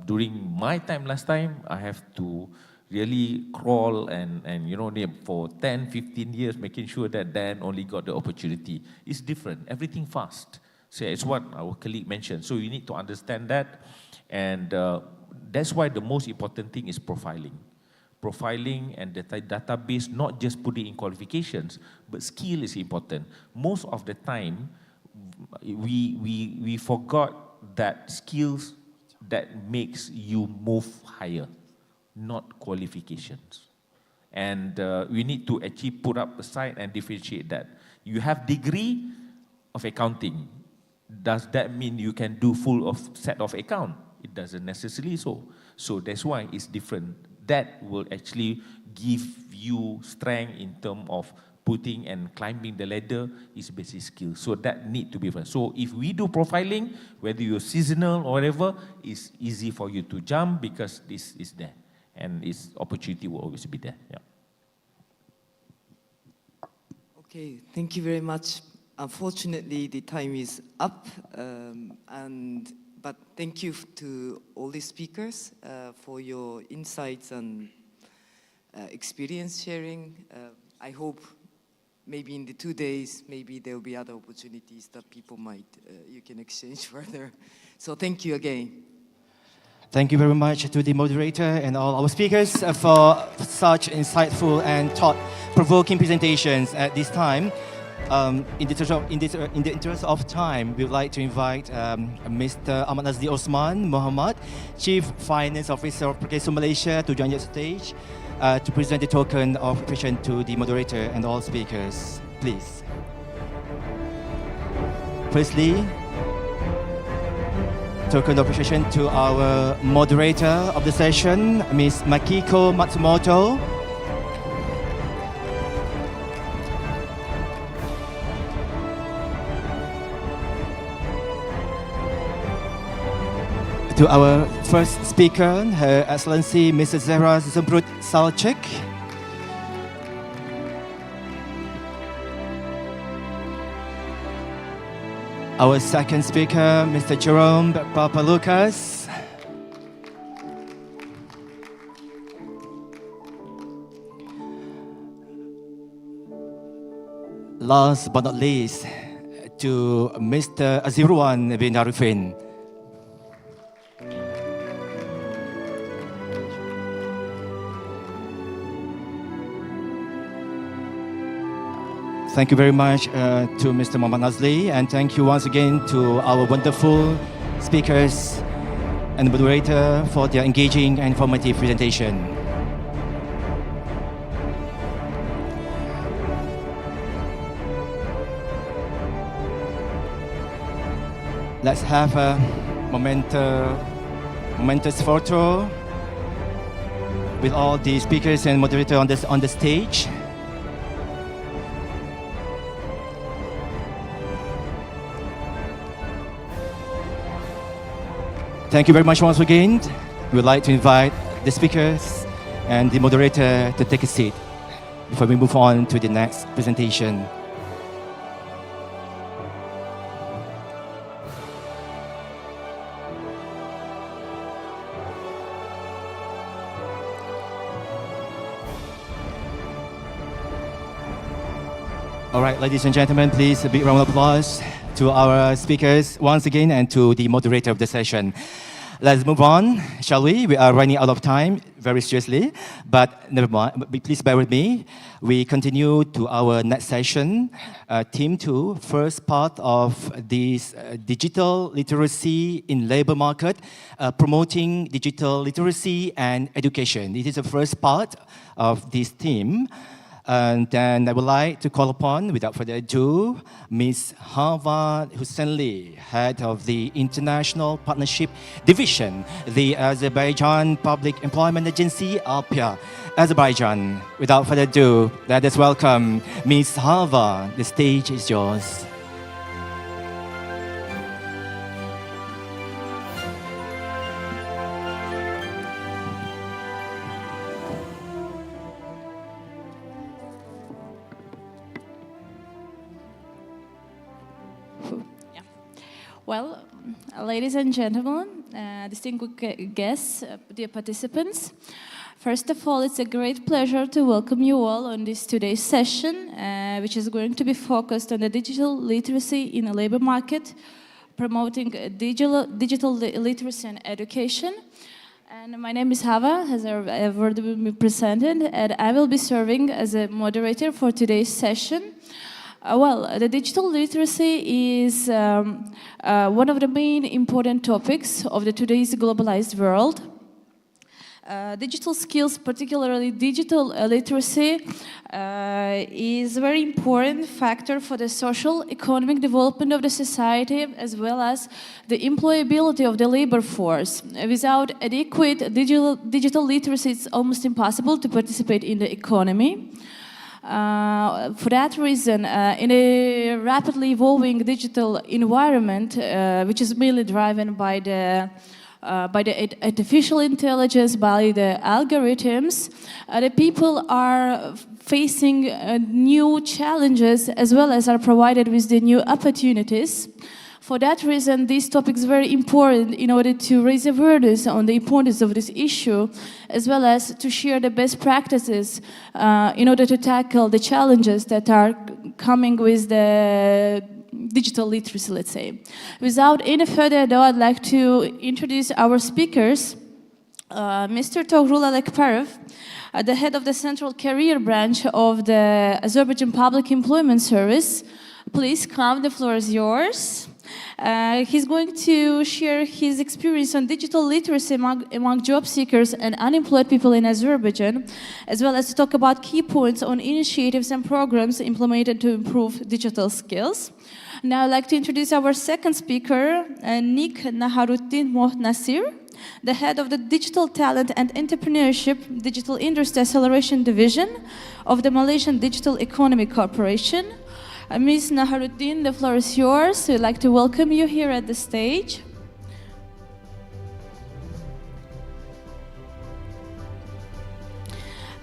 During my time last time, I have to really crawl and for 10, 15 years, making sure that Dan only got the opportunity. It's different, everything fast. So it's what our colleague mentioned. So you need to understand that, and that's why the most important thing is profiling. Profiling and the database, not just putting in qualifications, but skill is important. Most of the time, we forgot that skills that makes you move higher, not qualifications. And we need to actually put up aside and differentiate that. You have degree of accounting. Does that mean you can do full of set of account? It doesn't necessarily so. So that's why it's different. That will actually give you strength in terms of putting and climbing the ladder is basic skill. So that need to be different. So if we do profiling, whether you're seasonal or whatever, it's easy for you to jump because this is there. And its opportunity will always be there. Yeah. Okay, thank you very much. Unfortunately, the time is up, but thank you to all the speakers for your insights and experience sharing. I hope maybe in the 2 days, maybe there will be other opportunities that people you can exchange further. So thank you again. Thank you very much to the moderator and all our speakers for such insightful and thought-provoking presentations at this time. In the interest of time, we would like to invite Mr. Ahmad Nazli Osman Muhammad, Chief Finance Officer of PERKESO Malaysia, to join the stage to present the token of appreciation to the moderator and all speakers. Please. Firstly, token of appreciation to our moderator of the session, Ms. Makiko Matsumoto. To our first speaker, Her Excellency Mrs. Zahra Zumbrud Salcik. Our second speaker, Mr. Jerome Papalukas. Last but not least, to Mr. Azirwan bin Arifin. Thank you very much to Mr. Muhammad Nazli, and thank you once again to our wonderful speakers and moderator for their engaging and informative presentation. Let's have a momentous photo with all the speakers and moderator on the stage. Thank you very much once again. We would like to invite the speakers and the moderator to take a seat before we move on to the next presentation. All right, ladies and gentlemen, please a big round of applause to our speakers once again and to the moderator of the session. Let's move on, shall we? We are running out of time, very seriously, but never mind. Please bear with me. We continue to our next session, Team 2, first part of this digital literacy in labor market, promoting digital literacy and education. This is the first part of this theme. And then I would like to call upon, without further ado, Ms. Hava Hussenli, Head of the International Partnership Division, the Azerbaijan Public Employment Agency, ALPIA, Azerbaijan. Without further ado, let us welcome Ms. Hava. The stage is yours. Well, ladies and gentlemen, distinguished guests, dear participants, first of all, it's a great pleasure to welcome you all on this today's session, which is going to be focused on the digital literacy in the labor market, promoting digital literacy and education. And my name is Hava, as I've already been presented, and I will be serving as a moderator for today's session. Well, the digital literacy is one of the main important topics of today's globalized world. Digital skills, particularly digital literacy, is a very important factor for the social, economic development of the society, as well as the employability of the labor force. Without adequate digital literacy, it's almost impossible to participate in the economy. For that reason, in a rapidly evolving digital environment, which is mainly driven by the artificial intelligence, by the algorithms, the people are facing new challenges as well as are provided with the new opportunities. For that reason, this topic is very important in order to raise awareness on the importance of this issue, as well as to share the best practices in order to tackle the challenges that are coming with the digital literacy, let's say. Without any further ado, I'd like to introduce our speakers. Mr. Toghrul Alekparov, the head of the Central Career Branch of the Azerbaijan Public Employment Service. Please come, the floor is yours. He's going to share his experience on digital literacy among job seekers and unemployed people in Azerbaijan, as well as to talk about key points on initiatives and programs implemented to improve digital skills. Now I'd like to introduce our second speaker, Nik Naharuddin Mohnasir, the head of the Digital Talent and Entrepreneurship Digital Industry Acceleration Division of the Malaysian Digital Economy Corporation. Ms. Naharuddin, the floor is yours. We'd like to welcome you here at the stage.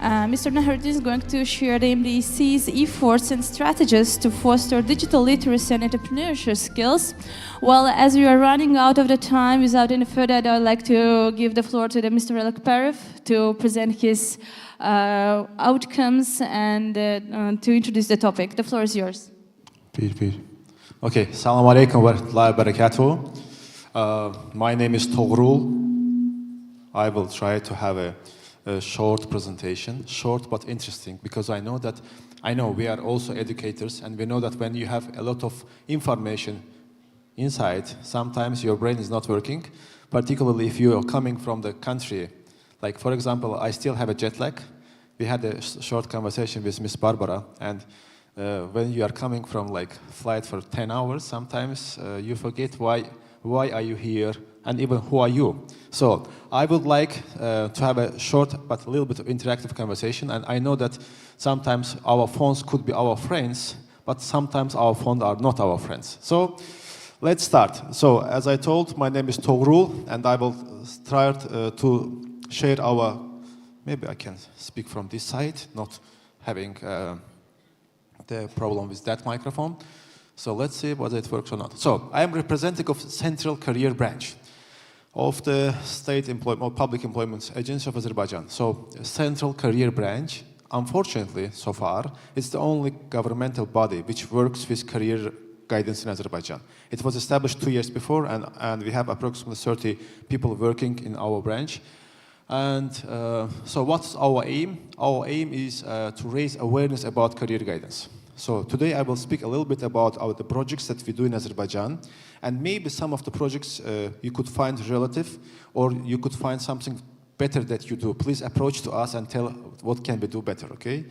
Mr. Naharuddin is going to share the MDEC's efforts and strategies to foster digital literacy and entrepreneurship skills. Well, as we are running out of the time, without any further ado, I'd like to give the floor to Mr. Alekparov to present his outcomes and to introduce the topic. The floor is yours. Okay, Assalamu alaikum wa rahmatullahi wa barakatuh. My name is Toghrul. I will try to have a short presentation, short but interesting, because I know we are also educators, and we know that when you have a lot of information inside, sometimes your brain is not working, particularly if you are coming from the country. Like, for example, I still have a jet lag. We had a short conversation with Miss Barbara, and when you are coming from like flight for 10 hours, sometimes you forget why are you here, and even who are you. So I would like to have a short but a little bit of interactive conversation, and I know that sometimes our phones could be our friends, but sometimes our phones are not our friends. So Let's start. So, as I told, my name is Toğrul, and I will try to share our, maybe I can speak from this side, not having the problem with that microphone. So let's see whether it works or not. So, I am representative of Central Career Branch of the State Employment or Public Employment Agency of Azerbaijan. So, Central Career Branch, unfortunately, so far, it's the only governmental body which works with career guidance in Azerbaijan. It was established 2 years before, and we have approximately 30 people working in our branch. And so what's our aim? Our aim is to raise awareness about career guidance. So today I will speak a little bit about the projects that we do in Azerbaijan, and maybe some of the projects you could find relative, or you could find something better that you do. Please approach to us and tell what can we do better, okay?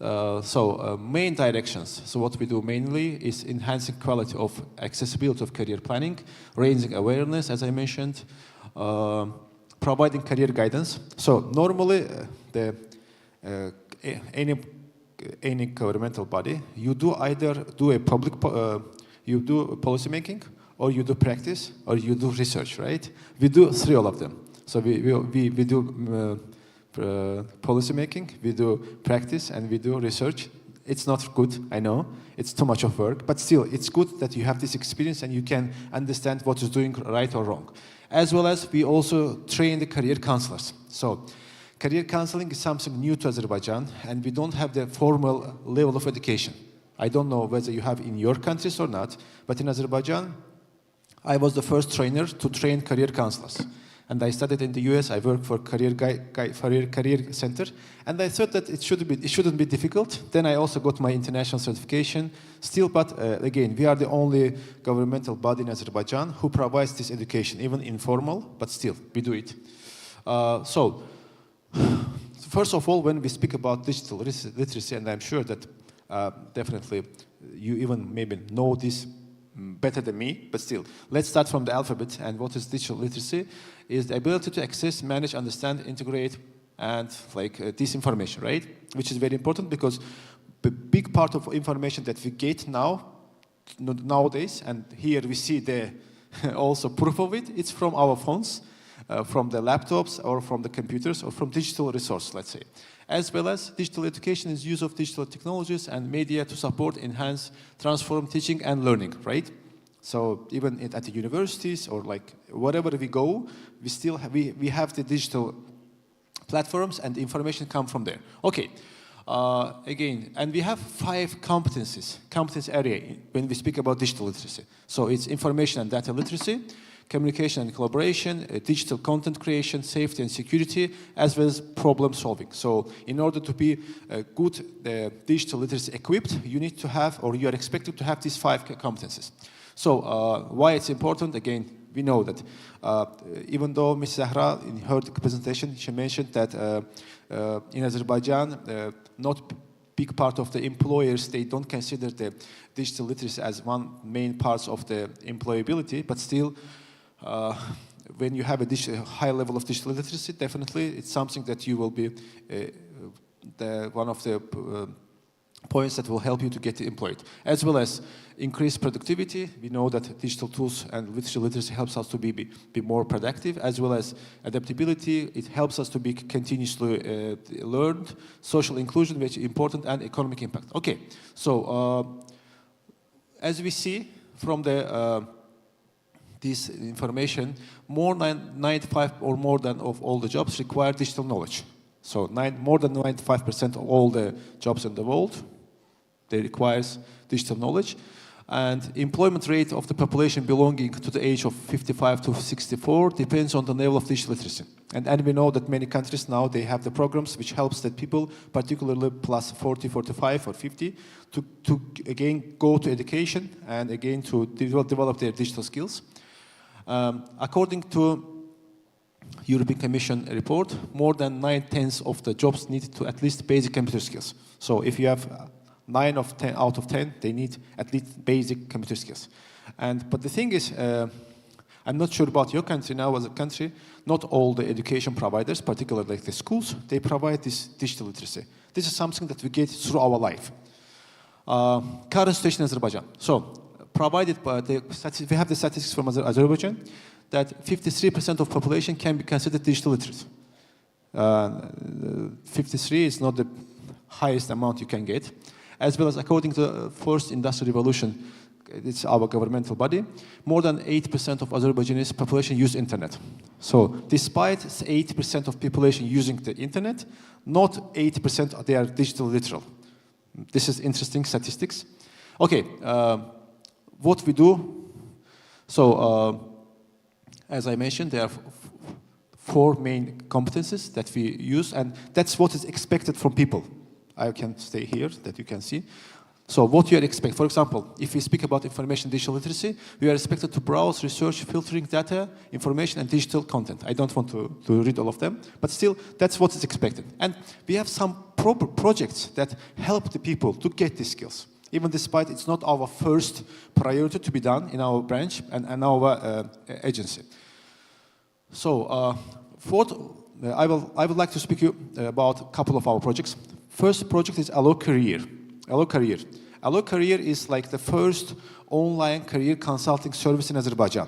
Main directions. So what we do mainly is enhancing quality of accessibility of career planning, raising awareness, as I mentioned, providing career guidance. So normally, any governmental body, you do either do a public, you do policy making, or you do practice, or you do research, right? We do three of them. So we do policy making, we do practice, and we do research. It's not good, I know. It's too much of work, but still, it's good that you have this experience and you can understand what is doing right or wrong. As well as we also train the career counselors. So, career counseling is something new to Azerbaijan, and we don't have the formal level of education. I don't know whether you have in your countries or not, but in Azerbaijan, I was the first trainer to train career counselors. And I studied in the US, I worked for career center, and I thought that it shouldn't be difficult. Then I also got my international certification. Still, but again, we are the only governmental body in Azerbaijan who provides this education, even informal, but still, we do it. First of all, when we speak about digital literacy, and I'm sure that definitely you even maybe know this better than me, but still, let's start from the alphabet. And what is digital literacy? Is the ability to access, manage, understand, integrate, and this information, right? Which is very important because the big part of information that we get nowadays, and here we see the also proof of it, it's from our phones, from the laptops, or from the computers, or from digital resources, let's say. As well as digital education is use of digital technologies and media to support, enhance, transform teaching and learning, right? So even at the universities or wherever we go, we still have, we have the digital platforms and the information come from there. Okay, again, and we have 5 competence area when we speak about digital literacy. So it's information and data literacy, communication and collaboration, digital content creation, safety and security, as well as problem solving. So in order to be good digital literacy equipped, you need to have, or you are expected to have these 5 competencies. So why it's important? Again, we know that even though Ms. Zahra, in her presentation, she mentioned that in Azerbaijan, not big part of the employers, they don't consider the digital literacy as one main part of the employability, but still, when you have a high level of digital literacy, definitely it's something that you will be one of the points that will help you to get employed. As well as increased productivity. We know that digital tools and digital literacy helps us to be more productive, as well as adaptability. It helps us to be continuously learned. Social inclusion, which is important, and economic impact. Okay, so as we see from the this information, more than 95 or more than of all the jobs require digital knowledge. So more than 95% of all the jobs in the world, they require digital knowledge. And employment rate of the population belonging to the age of 55 to 64 depends on the level of digital literacy. And we know that many countries now, they have the programs which helps that people, particularly plus 40, 45 or 50, to again go to education and again to develop their digital skills. According to European Commission report, more than 9/10 of the jobs need to at least basic computer skills. So if you have 9 out of 10, they need at least basic computer skills. But the thing is, I'm not sure about your country now as a country, not all the education providers, particularly like the schools, they provide this digital literacy. This is something that we get through our life. Current situation in Azerbaijan. So provided by we have the statistics from Azerbaijan that 53% of population can be considered digital literate. 53 is not the highest amount you can get. As well as according to the first industrial revolution, it's our governmental body, more than 8% of Azerbaijanese population use internet. So despite 8% of population using the internet, not 80% they are digital literal. This is interesting statistics. Okay, what we do, so as I mentioned, there are 4 main competencies that we use, and that's what is expected from people. I can stay here, that you can see. So what you expect, for example, if we speak about information digital literacy, we are expected to browse, research, filtering data, information, and digital content. I don't want to read all of them, but still, that's what is expected. And we have some projects that help the people to get these skills, even despite it's not our first priority to be done in our branch and our agency. So, I would like to speak to you about a couple of our projects. First project is Allo Career. Allo Career. Allo Career is like the first online career consulting service in Azerbaijan.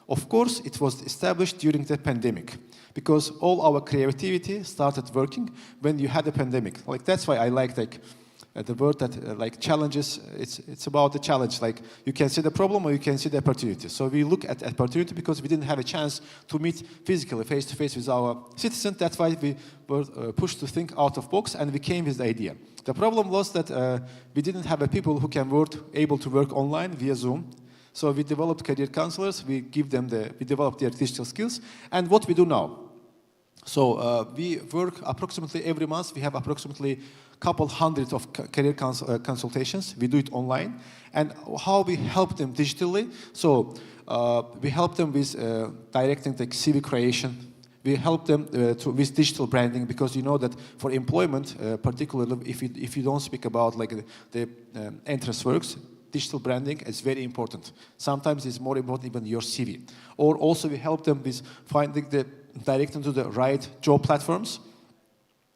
Of course, it was established during the pandemic because all our creativity started working when you had a pandemic. Like that's why I like the word that like challenges. It's about the challenge. Like you can see the problem or you can see the opportunity. So we look at opportunity because we didn't have a chance to meet physically, face to face with our citizens. That's why we were pushed to think out of box, and we came with the idea. The problem was that we didn't have people who can able to work online via Zoom. So we developed career counselors. We developed their digital skills. And what we do now? So we work approximately every month. We have approximately couple hundred of career consultations. We do it online. And how we help them digitally? So we help them with directing the CV creation. We help them with digital branding because you know that for employment, particularly if you don't speak about like the entrance works, digital branding is very important. Sometimes it's more important even your CV. Or also we help them with directing to the right job platforms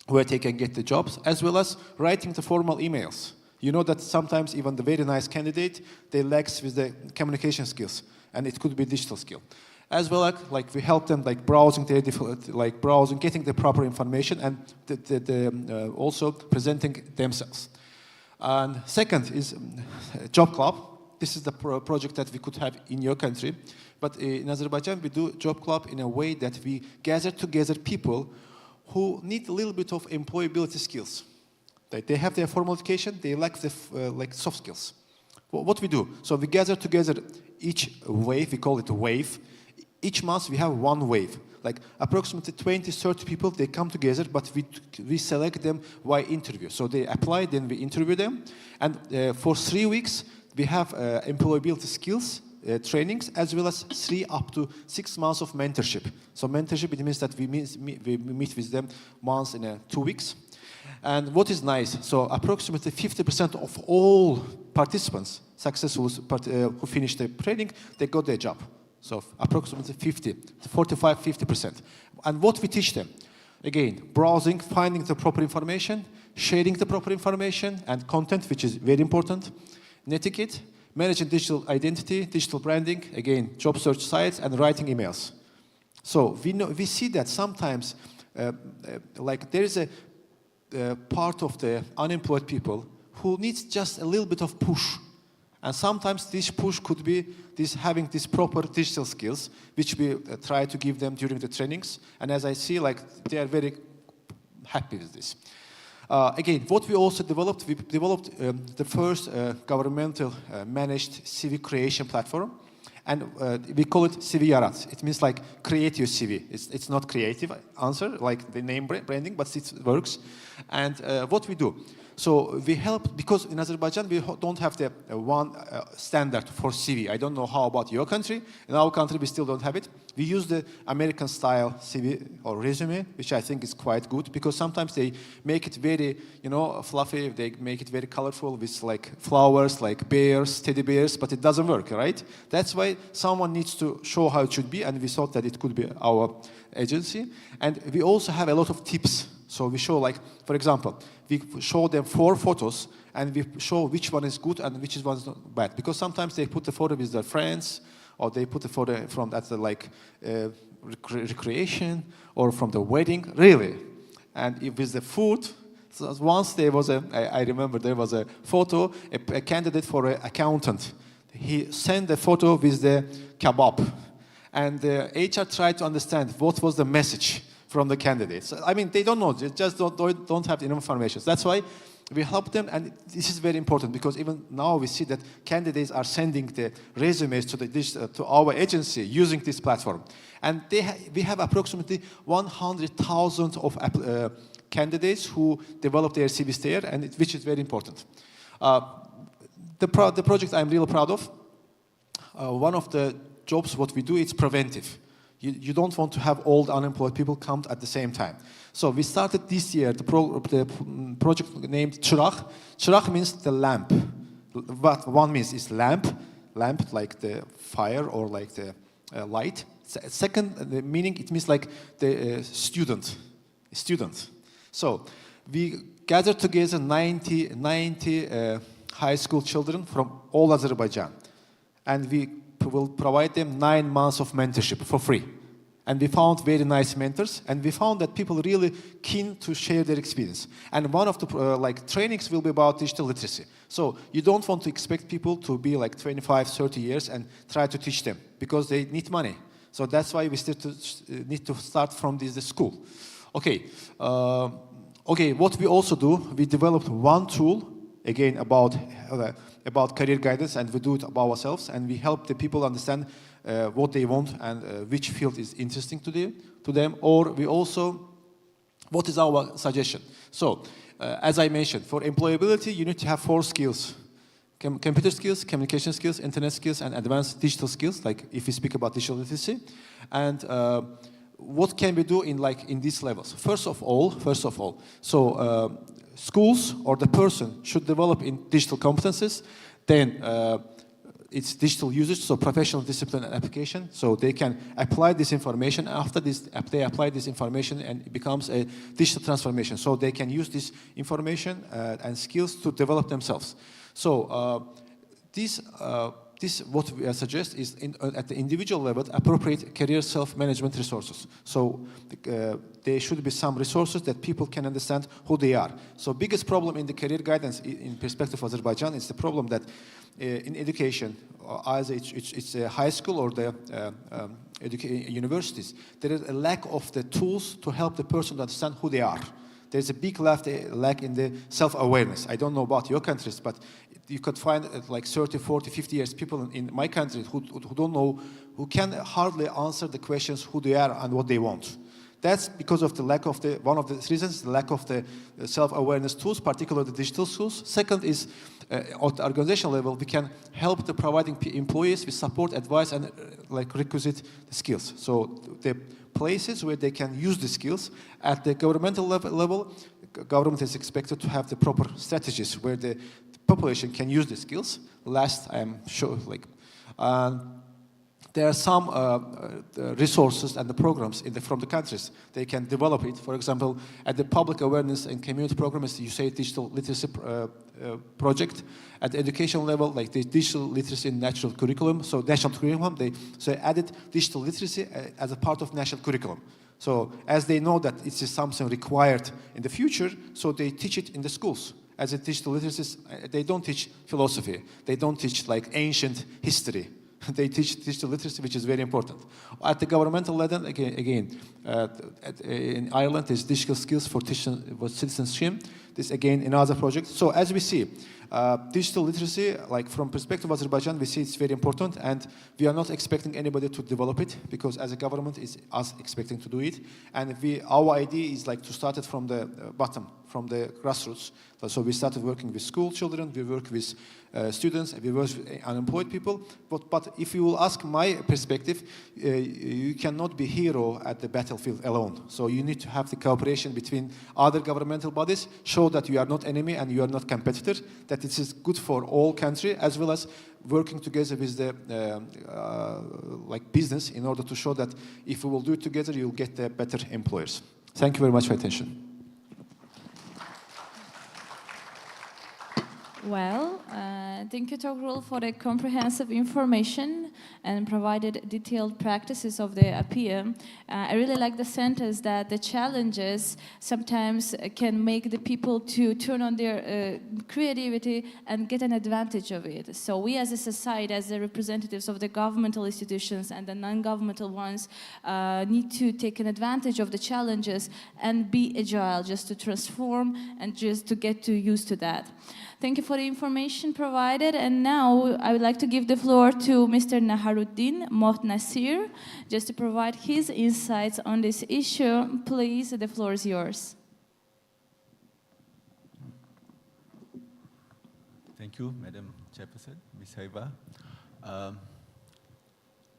where they can get the jobs, as well as writing the formal emails. You know that sometimes even the very nice candidate, they lack with the communication skills, and it could be digital skill. As well as like we help them like browsing, getting the proper information, and also presenting themselves. And second is Job Club. This is the project that we could have in your country, but in Azerbaijan we do Job Club in a way that we gather together people who need a little bit of employability skills. They have their formal education, they lack the like soft skills. What we do? So we gather together each wave, we call it a wave. Each month we have one wave. Like approximately 20, 30 people, they come together, but we select them via interview. So they apply, then we interview them. And for 3 weeks, we have employability skills trainings, as well as 3 up to 6 months of mentorship. So mentorship, it means that we meet with them once in 2 weeks. And what is nice, so approximately 50% of all participants, successful who finish the training, they got their job. So approximately 45-50%. And what we teach them? Again, browsing, finding the proper information, sharing the proper information, and content, which is very important. Netiquette, managing digital identity, digital branding, again, job search sites, and writing emails. So we see that sometimes, like there is a part of the unemployed people who needs just a little bit of push. And sometimes this push could be having these proper digital skills, which we try to give them during the trainings. And as I see, like they are very happy with this. Again, what we also developed, we developed the first governmental managed CV creation platform. And we call it CV Yarat. It means like create your CV. It's not creative answer, like the name branding, but it works. And what we do, so we help, because in Azerbaijan we don't have the one standard for CV. I don't know how about your country. In our country we still don't have it. We use the American style CV or resume, which I think is quite good, because sometimes they make it very, fluffy. They make it very colorful with like flowers, like bears, teddy bears, but it doesn't work, right? That's why someone needs to show how it should be, and we thought that it could be our agency. And we also have a lot of tips. So we show, like, for example, we show them 4 photos and we show which one is good and which one is not bad. Because sometimes they put the photo with their friends, or they put the photo from that's like recreation or from the wedding, really. And if with the food, so once there was I remember there was a photo, a candidate for an accountant. He sent the photo with the kebab. And the HR tried to understand what was the message from the candidates. I mean, they don't know, they just don't have enough information. That's why we help them, and this is very important because even now we see that candidates are sending the resumes to our agency using this platform. And we have approximately 100,000 of candidates who develop their CVs there, and which is very important. The project I'm really proud of, one of the jobs what we do is preventive. You don't want to have old unemployed people come at the same time. So we started this year the project named Çıraq. Çıraq means the lamp. What one means is lamp like the fire or like the light. Second, the meaning it means like the student. So we gathered together 90 high school children from all Azerbaijan, and we will provide them 9 months of mentorship for free. And we found very nice mentors, and we found that people really keen to share their experience. And one of the trainings will be about digital literacy. So you don't want to expect people to be like 25, 30 years and try to teach them because they need money. So that's why we still need to start from the school. Okay. What we also do, we developed one tool, again, about career guidance, and we do it about ourselves, and we help the people understand what they want and which field is interesting to them, or we also, what is our suggestion? So, as I mentioned, for employability, you need to have 4 skills. Computer skills, communication skills, internet skills, and advanced digital skills, like if we speak about digital literacy. And what can we do in these levels? First of all, so schools or the person should develop in digital competences, then it's digital usage, so professional discipline and application, so they can apply this information. After this, they apply this information and it becomes a digital transformation, so they can use this information and skills to develop themselves. So this what we suggest is at the individual level, appropriate career self-management resources. So there should be some resources that people can understand who they are. So biggest problem in the career guidance in perspective of Azerbaijan is the problem that in education, either it's a high school or the universities, there is a lack of the tools to help the person to understand who they are. There's a big lack in the self-awareness. I don't know about your countries, but you could find like 30, 40, 50 years people in my country who don't know, who can hardly answer the questions who they are and what they want. That's because of the lack of one of the reasons, the lack of the self-awareness tools, particularly the digital tools. Second is, at the organizational level, we can help the providing employees with support, advice, and requisite skills. So the places where they can use the skills. At the governmental level, government is expected to have the proper strategies where the population can use the skills. Last, I am sure, there are some resources and the programs from the countries. They can develop it. For example, at the public awareness and community program, as you say, digital literacy project. At the education level, like the digital literacy in national curriculum. So national curriculum, they added digital literacy as a part of national curriculum. So as they know that it is something required in the future, so they teach it in the schools. As a digital literacy, they don't teach philosophy. They don't teach like ancient history. They teach digital literacy, which is very important. At the governmental level, again in Ireland, there's digital skills for citizenship. This again another project. So as we see, digital literacy, like from perspective of Azerbaijan, we see it's very important, and we are not expecting anybody to develop it because as a government, it's us expecting to do it. And our idea is like to start it from the bottom, from the grassroots. So we started working with school children, we work with students, we work with unemployed people. But if you will ask my perspective, you cannot be hero at the battlefield alone. So you need to have the cooperation between other governmental bodies, show that you are not enemy and you are not competitor, that it is good for all country, as well as working together with the business in order to show that if we will do it together, you'll get the better employers. Thank you very much for your attention. Well, thank you, Togrul, for the comprehensive information and provided detailed practices of the APIA. I really like the sentence that the challenges sometimes can make the people to turn on their creativity and get an advantage of it. So we as a society, as the representatives of the governmental institutions and the non-governmental ones, need to take an advantage of the challenges and be agile just to transform and just to get used to that. Thank you for the information provided. And now I would like to give the floor to Mr. Naharuddin Mohtnasir, just to provide his insights on this issue. Please, the floor is yours. Thank you, Madam Chairperson, Ms. Haiba.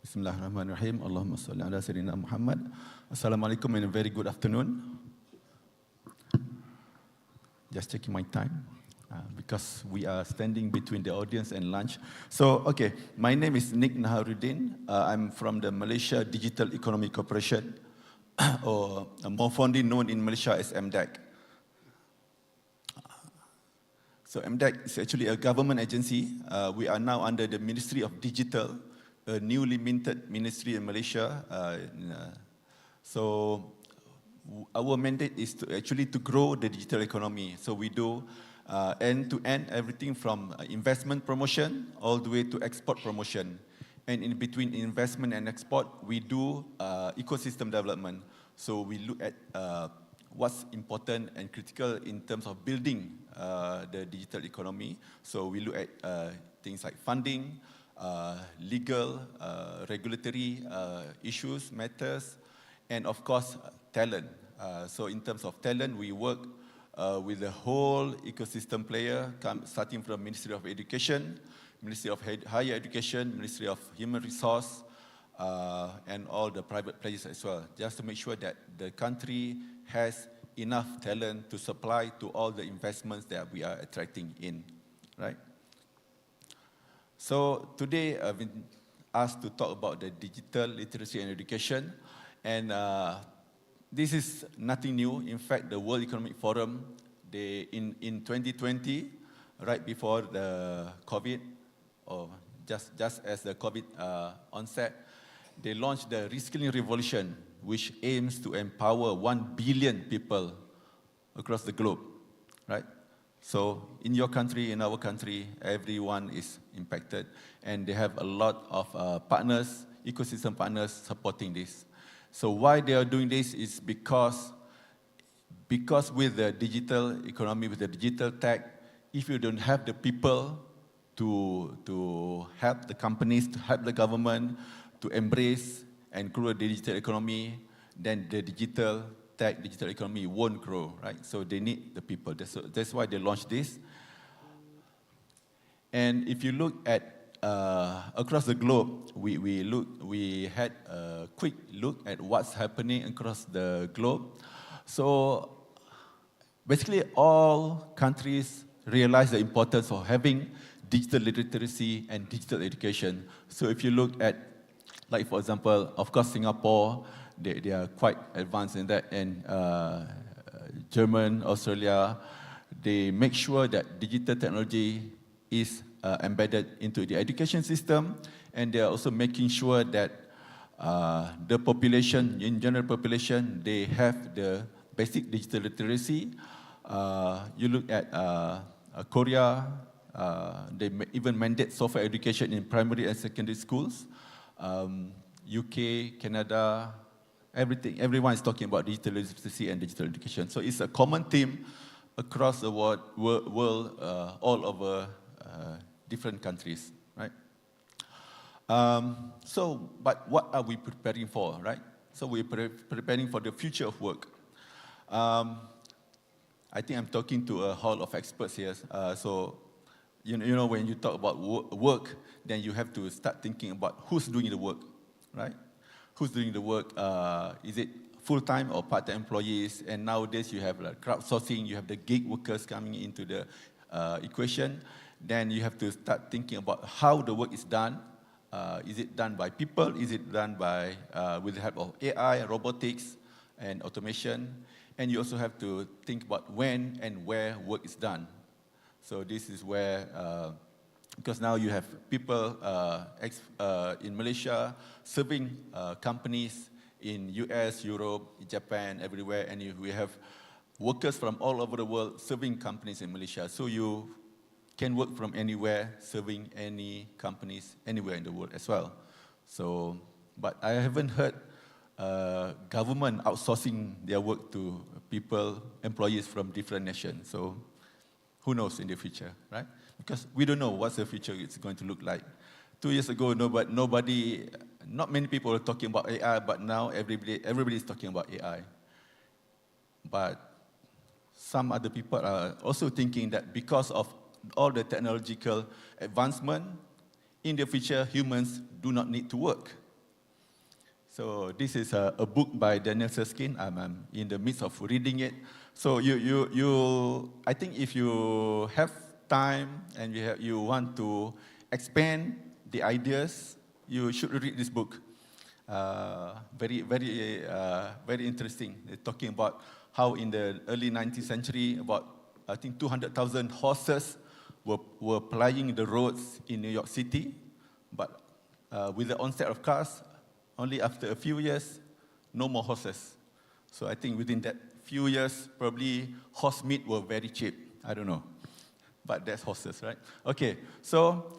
Bismillahirrahmanirrahim. Allahumma salli ala Sayyidina Muhammad. Assalamualaikum and a very good afternoon. Just checking my time. Because we are standing between the audience and lunch. So, okay, my name is Nick Naharuddin. I'm from the Malaysia Digital Economy Corporation, or more fondly known in Malaysia as MDEC. So MDEC is actually a government agency. We are now under the Ministry of Digital, a newly minted ministry in Malaysia. So our mandate is to grow the digital economy. So we do end-to-end, everything from investment promotion all the way to export promotion. And in between investment and export, we do ecosystem development. So we look at what's important and critical in terms of building the digital economy. So we look at things like funding, legal, regulatory issues, matters, and of course, talent. So in terms of talent, we work with the whole ecosystem player, starting from Ministry of Education, Ministry of Higher Education, Ministry of Human Resource, and all the private players as well, just to make sure that the country has enough talent to supply to all the investments that we are attracting in, right? So today I've been asked to talk about the digital literacy and education, and this is nothing new. In fact, the World Economic Forum, in 2020, right before the COVID, or just as the COVID onset, they launched the Reskilling Revolution, which aims to empower 1 billion people across the globe, right? So in your country, in our country, everyone is impacted, and they have a lot of partners, ecosystem partners supporting this. So why they are doing this is because with the digital economy, with the digital tech, if you don't have the people to help the companies, to help the government to embrace and grow the digital economy, then the digital tech, digital economy won't grow, right? So they need the people. That's why they launched this. And if you look at across the globe, we had a quick look at what's happening across the globe. So basically all countries realize the importance of having digital literacy and digital education. So if you look at, like for example, of course Singapore, they are quite advanced in that, and German, Australia, they make sure that digital technology is embedded into the education system, and they are also making sure that the population, in general population, they have the basic digital literacy. You look at Korea, they even mandate software education in primary and secondary schools. UK, Canada, everyone is talking about digital literacy and digital education. So it's a common theme across the world all over different countries, right? But what are we preparing for, right? So we're preparing for the future of work. I think I'm talking to a hall of experts here. So, you know, when you talk about work, then you have to start thinking about who's doing the work, right? Who's doing the work? Is it full-time or part-time employees? And nowadays you have like crowdsourcing, you have the gig workers coming into the equation. Then you have to start thinking about how the work is done. Is it done by people? Is it done by with the help of AI, robotics, and automation? And you also have to think about when and where work is done. So this is where, because now you have people in Malaysia serving companies in US, Europe, Japan, everywhere, and we have workers from all over the world serving companies in Malaysia. So you can work from anywhere, serving any companies anywhere in the world as well. So, but I haven't heard government outsourcing their work to people, employees from different nations. So who knows in the future, right? Because we don't know what the future is going to look like. 2 years ago, not many people were talking about AI, but now everybody is talking about AI. But some other people are also thinking that because of all the technological advancement, in the future, humans do not need to work. So this is a book by Daniel Susskind. I'm in the midst of reading it. So I think if you have time and you want to expand the ideas, you should read this book. Very interesting. They're talking about how in the early 19th century, about I think 200,000 horses were plying the roads in New York City, but with the onset of cars, only after a few years, no more horses. So I think within that few years, probably horse meat were very cheap. I don't know, but that's horses, right? Okay, so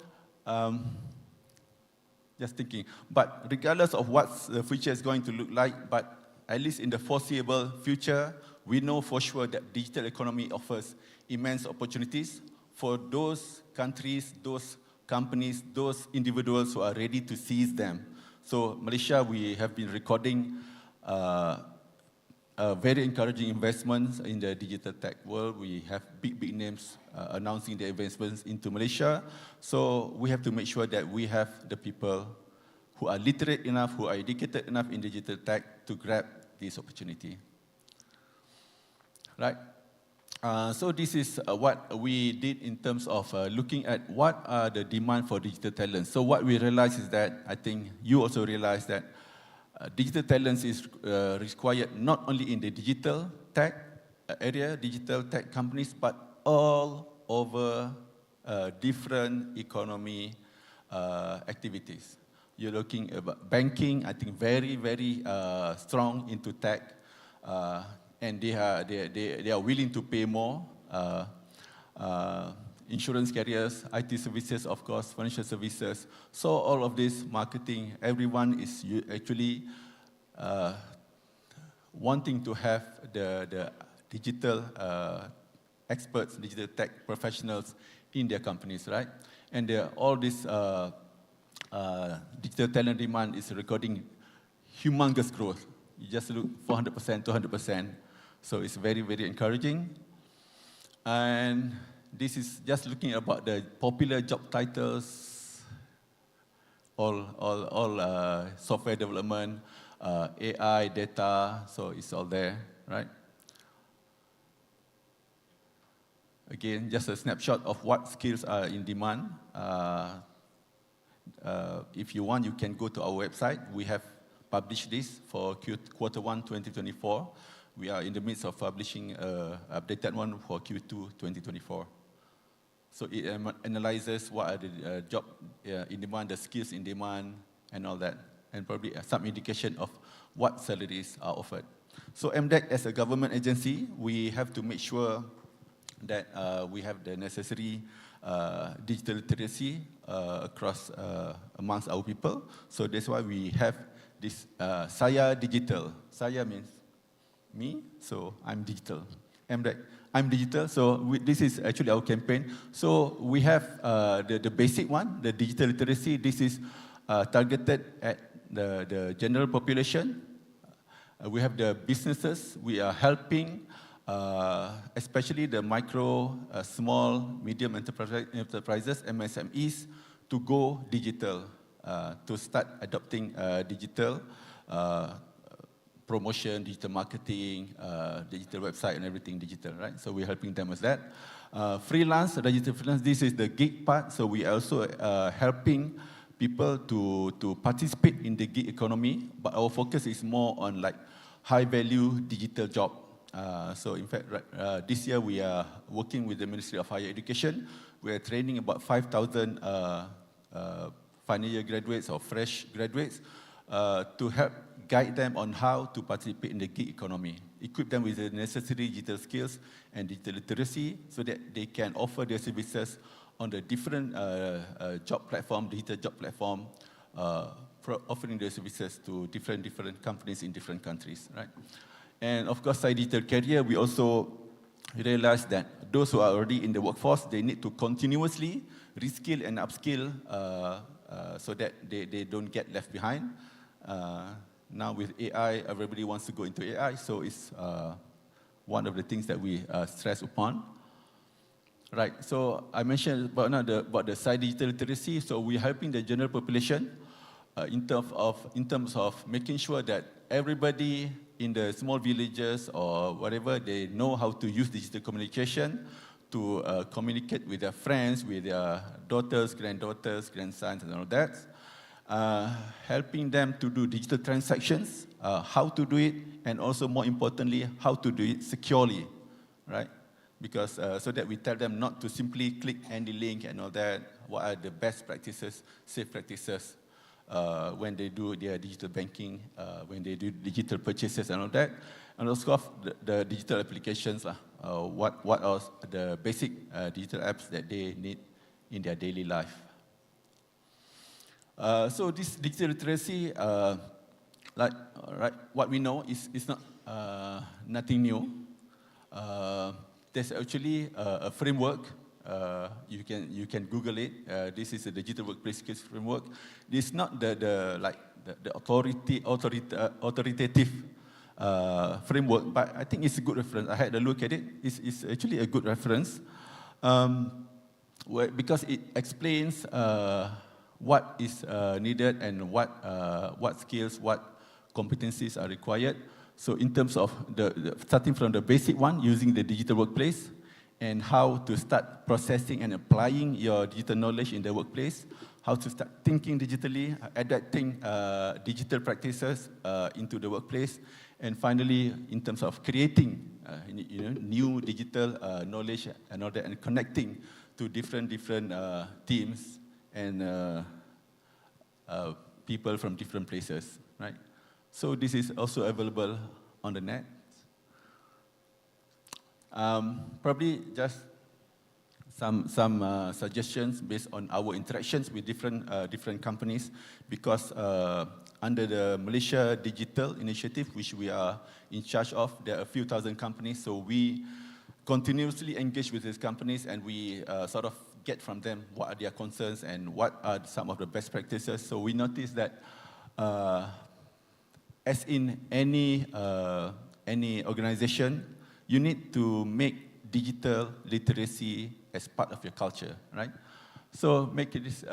just thinking. But regardless of what the future is going to look like, but at least in the foreseeable future, we know for sure that digital economy offers immense opportunities for those countries, those companies, those individuals who are ready to seize them. So Malaysia, we have been recording very encouraging investments in the digital tech world. We have big names announcing their investments into Malaysia. So we have to make sure that we have the people who are literate enough, who are educated enough in digital tech to grab this opportunity. Right? So this is what we did in terms of looking at what are the demand for digital talent. So what we realized is that, I think you also realized that digital talents is required not only in the digital tech area, digital tech companies, but all over different economy activities. You're looking at banking, I think very strong into tech, and they are willing to pay more. Insurance carriers, IT services, of course, financial services. So all of this marketing, everyone is actually wanting to have the digital experts, digital tech professionals in their companies, right? And all this digital talent demand is recording humongous growth. You just look 400%, 200%. So it's very encouraging. And this is just looking about the popular job titles, all software development, AI, data, so it's all there, right? Again, just a snapshot of what skills are in demand. If you want, you can go to our website. We have published this for Q1 2024. We are in the midst of publishing an updated one for Q2 2024. So it analyzes what are the job in demand, the skills in demand, and all that, and probably some indication of what salaries are offered. So MDEC, as a government agency, we have to make sure that we have the necessary digital literacy across amongst our people. So that's why we have this Saya Digital. Saya means me, so I'm digital. MDEC, I'm digital, so this is actually our campaign. So we have the basic one, the digital literacy. This is targeted at the general population. We have the businesses. We are helping, especially the micro, small, medium enterprises, MSMEs, to go digital, to start adopting digital promotion, digital marketing, digital website, and everything digital, right? So we're helping them with that. Freelance, digital freelance, this is the gig part. So we are also helping people to participate in the gig economy, but our focus is more on like high-value digital job. So in fact, this year we are working with the Ministry of Higher Education. We are training about 5,000 final year graduates or fresh graduates to help guide them on how to participate in the gig economy, equip them with the necessary digital skills and digital literacy so that they can offer their services on the different job platform, digital job platform, offering their services to different companies in different countries, right? And of course, side digital career, we also realize that those who are already in the workforce, they need to continuously reskill and upskill so that they don't get left behind. Now with AI, everybody wants to go into AI, so it's one of the things that we stress upon. Right, so I mentioned about the side digital literacy, so we're helping the general population in terms of making sure that everybody in the small villages or whatever, they know how to use digital communication to communicate with their friends, with their daughters, granddaughters, grandsons, and all that. Helping them to do digital transactions, how to do it, and also more importantly, how to do it securely, right? Because so that we tell them not to simply click any link and all that, what are the best practices, safe practices when they do their digital banking, when they do digital purchases and all that. And also the digital applications, what are the basic digital apps that they need in their daily life. So this digital literacy, what we know is not nothing new. There's actually a framework. You can Google it. This is a digital workplace skills framework. This is not the authoritative framework, but I think it's a good reference. I had a look at it. It's actually a good reference because it explains what is needed and what skills, what competencies are required. So in terms of starting from the basic one, using the digital workplace, and how to start processing and applying your digital knowledge in the workplace, how to start thinking digitally, adapting digital practices into the workplace, and finally, in terms of creating new digital knowledge and all that, and connecting to different teams and people from different places, right? So this is also available on the net. Probably just some suggestions based on our interactions with different companies, because under the Malaysia Digital Initiative, which we are in charge of, there are a few thousand companies, so we continuously engage with these companies, and we sort of get from them what are their concerns and what are some of the best practices. So we noticed that as in any organization, you need to make digital literacy as part of your culture, right? So make this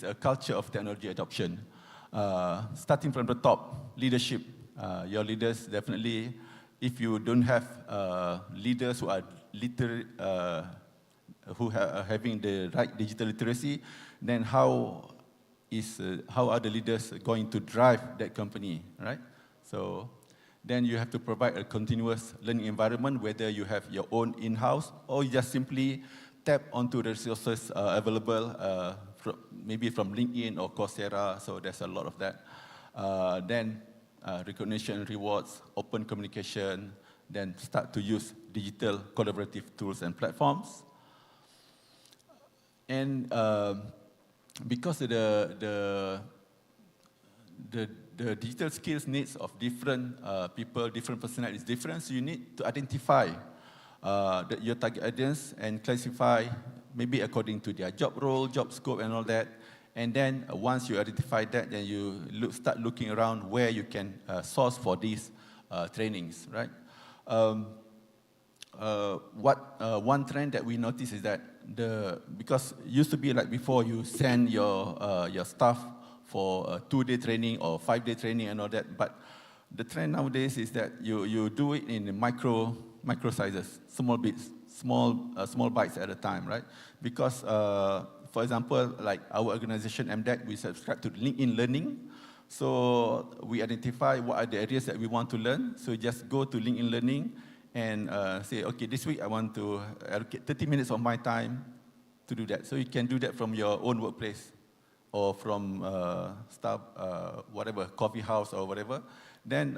a culture of technology adoption. Starting from the top, leadership. Your leaders definitely, if you don't have leaders who are having the right digital literacy, then how are the leaders going to drive that company, right? So then you have to provide a continuous learning environment, whether you have your own in-house or you just simply tap onto the resources available, maybe from LinkedIn or Coursera, so there's a lot of that. Then recognition and rewards, open communication, then start to use digital collaborative tools and platforms. And because the digital skills needs of different people, different personalities, different, so you need to identify your target audience and classify maybe according to their job role, job scope and all that. And then once you identify that, then you start looking around where you can source for these trainings, right? One trend that we notice is that because it used to be like before, you send your staff for a 2-day training or 5-day training and all that, but the trend nowadays is that you do it in micro sizes, small bits, small bites at a time, right? Because for example, like our organization MDEC, we subscribe to LinkedIn Learning. So we identify what are the areas that we want to learn. So just go to LinkedIn Learning and say, okay, this week I want to allocate 30 minutes of my time to do that. So you can do that from your own workplace or from staff, whatever, coffee house or whatever. Then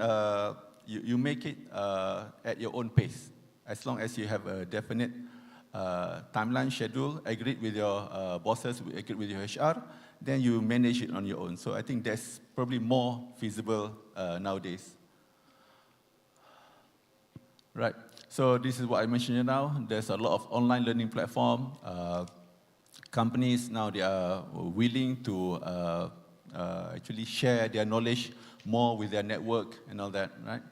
you make it at your own pace, as long as you have a definite timeline schedule, agreed with your bosses, agreed with your HR, then you manage it on your own. So I think that's probably more feasible nowadays. Right, so this is what I mentioned now. There's a lot of online learning platform. Companies now, they are willing to actually share their knowledge more with their network and all that, right?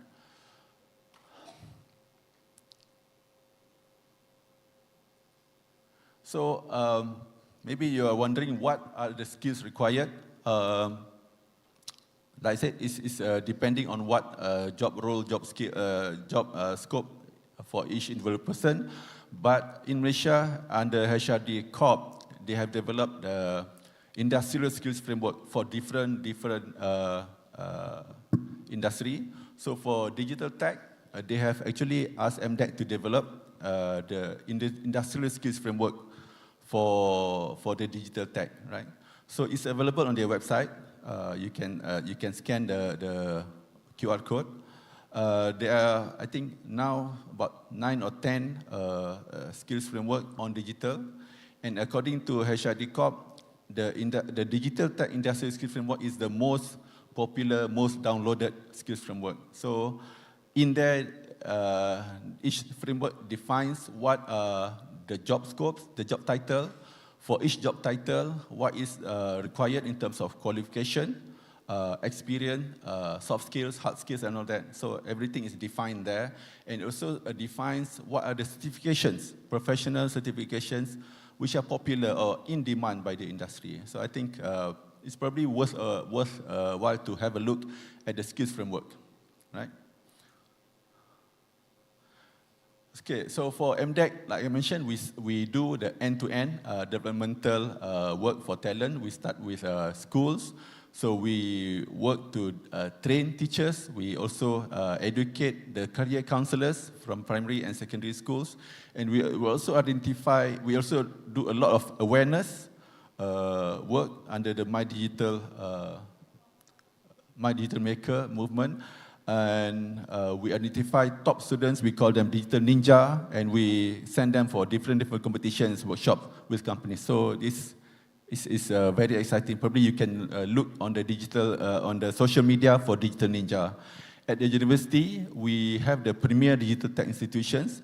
So maybe you are wondering what are the skills required. Like I said, it's depending on what job role, job scope for each individual person. But in Malaysia, under HRD Corp, they have developed the industrial skills framework for different industry. So for digital tech, they have actually asked MDEC to develop the industrial skills framework for the digital tech, right? So it's available on their website. You can scan the QR code. There are, I think, now about 9 or 10 skills framework on digital. And according to HRD Corp, the digital tech industrial skills framework is the most popular, most downloaded skills framework. So in there, each framework defines what the job scopes, the job title. For each job title, what is required in terms of qualification, experience, soft skills, hard skills, and all that. So everything is defined there. And it also defines what are the certifications, professional certifications, which are popular or in demand by the industry. So I think it's probably worthwhile to have a look at the skills framework, right? Okay, so for MDEC, like I mentioned, we do the end-to-end developmental work for talent. We start with schools. So we work to train teachers. We also educate the career counselors from primary and secondary schools. And we also do a lot of awareness work under the My Digital Maker movement. And we identify top students, we call them digital ninja, and we send them for different competitions, workshops with companies. So this is very exciting. Probably you can look on the social media for digital ninja. At the university, we have the premier digital tech institutions.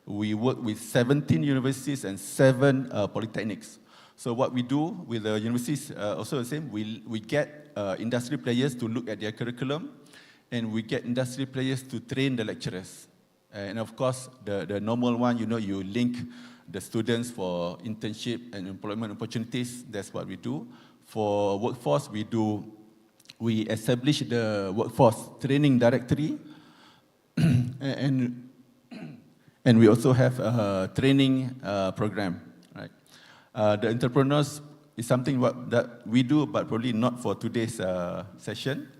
We work with 17 universities and 7 polytechnics. So what we do with the universities, also the same, we get industry players to look at their curriculum, and we get industry players to train the lecturers. And of course, the normal one, you link the students for internship and employment opportunities. That's what we do. For workforce, we establish the workforce training directory, and we also have a training program. Right? The entrepreneurs is something that we do, but probably not for today's session.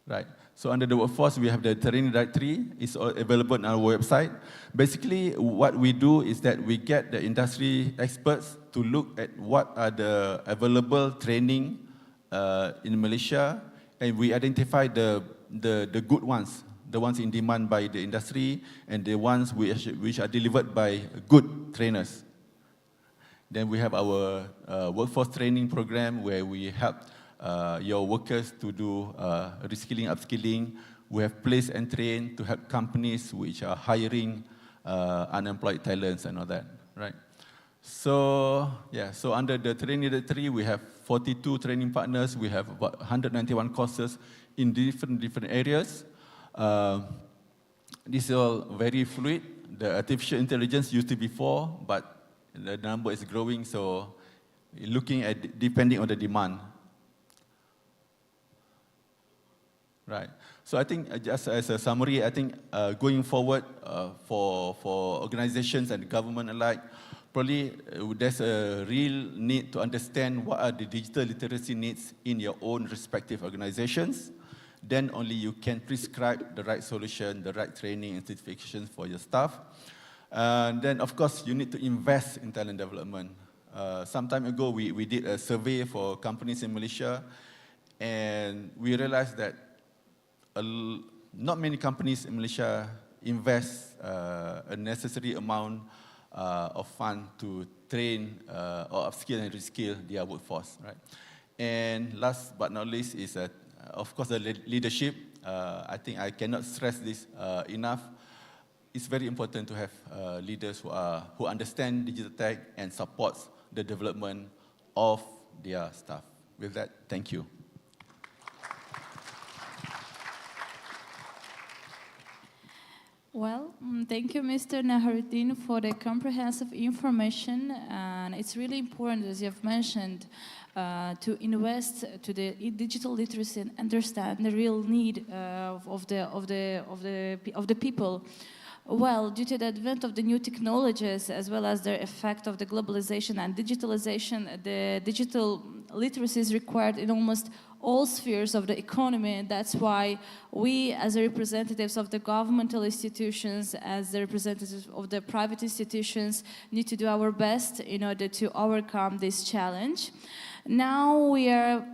Right. So under the workforce, we have the training directory. It's available on our website. Basically, what we do is that we get the industry experts to look at what are the available training in Malaysia, and we identify the good ones, the ones in demand by the industry, and the ones which are delivered by good trainers. Then we have our workforce training program where we help your workers to do reskilling, upskilling. We have place and train to help companies which are hiring unemployed talents and all that, right? So, yeah, so under the training directory, we have 42 training partners. We have about 191 courses in different areas. This is all very fluid. The artificial intelligence used to be 4, but the number is growing, so looking at depending on the demand. Right. So I think just as a summary, I think going forward for organizations and government alike, probably there's a real need to understand what are the digital literacy needs in your own respective organizations. then only you can prescribe the right solution, the right training and certifications for your staff. Then, of course, you need to invest in talent development. Some time ago, we did a survey for companies in Malaysia, and we realized that not many companies in Malaysia invest a necessary amount of fund to train or upskill and reskill their workforce, right? And last but not least is, of course, the leadership. I think I cannot stress this enough. It's very important to have leaders who understand digital tech and supports the development of their staff. With that, thank you. Well, thank you, Mr. Naharuddin, for the comprehensive information. And it's really important, as you've mentioned, to invest to the digital literacy and understand the real need of the people. Well, due to the advent of the new technologies, as well as the effect of the globalization and digitalization, the digital literacy is required in almost all spheres of the economy. That's why we, as the representatives of the governmental institutions, as the representatives of the private institutions, need to do our best in order to overcome this challenge. Now we are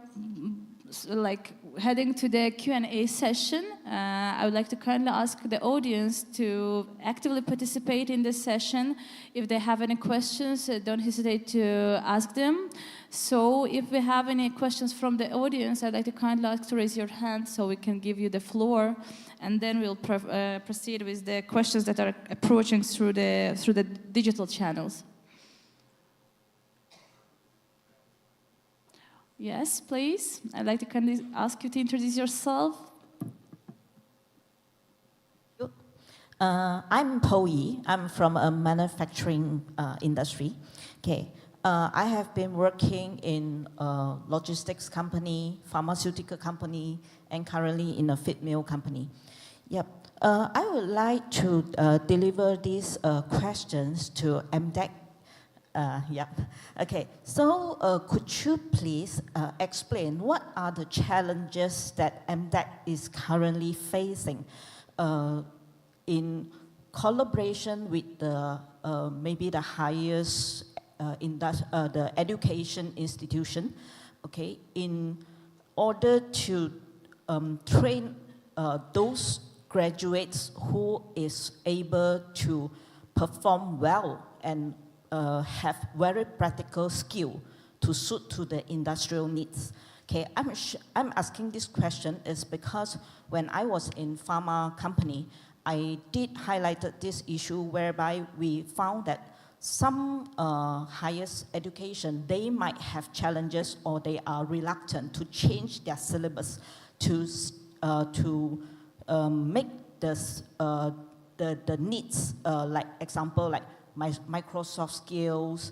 heading to the Q&A session. I would like to kindly ask the audience to actively participate in this session. If they have any questions, don't hesitate to ask them. So if we have any questions from the audience, I'd like to kindly ask to raise your hand so we can give you the floor, and then we'll proceed with the questions that are approaching through the digital channels. Yes, please. I'd like to kindly ask you to introduce yourself. I'm Po Yi. I'm from a manufacturing industry. Okay. I have been working in a logistics company, pharmaceutical company, and currently in a feed mill company. Yep. I would like to deliver these questions to MDEC. Yeah. Okay. So could you please explain what are the challenges that MDEC is currently facing in collaboration with the maybe the highest the education institution, okay, in order to train those graduates who is able to perform well and have very practical skill to suit to the industrial needs. Okay, I'm asking this question is because when I was in pharma company, I did highlighted this issue whereby we found that some highest education, they might have challenges or they are reluctant to change their syllabus to make the needs, like example, like Microsoft skills,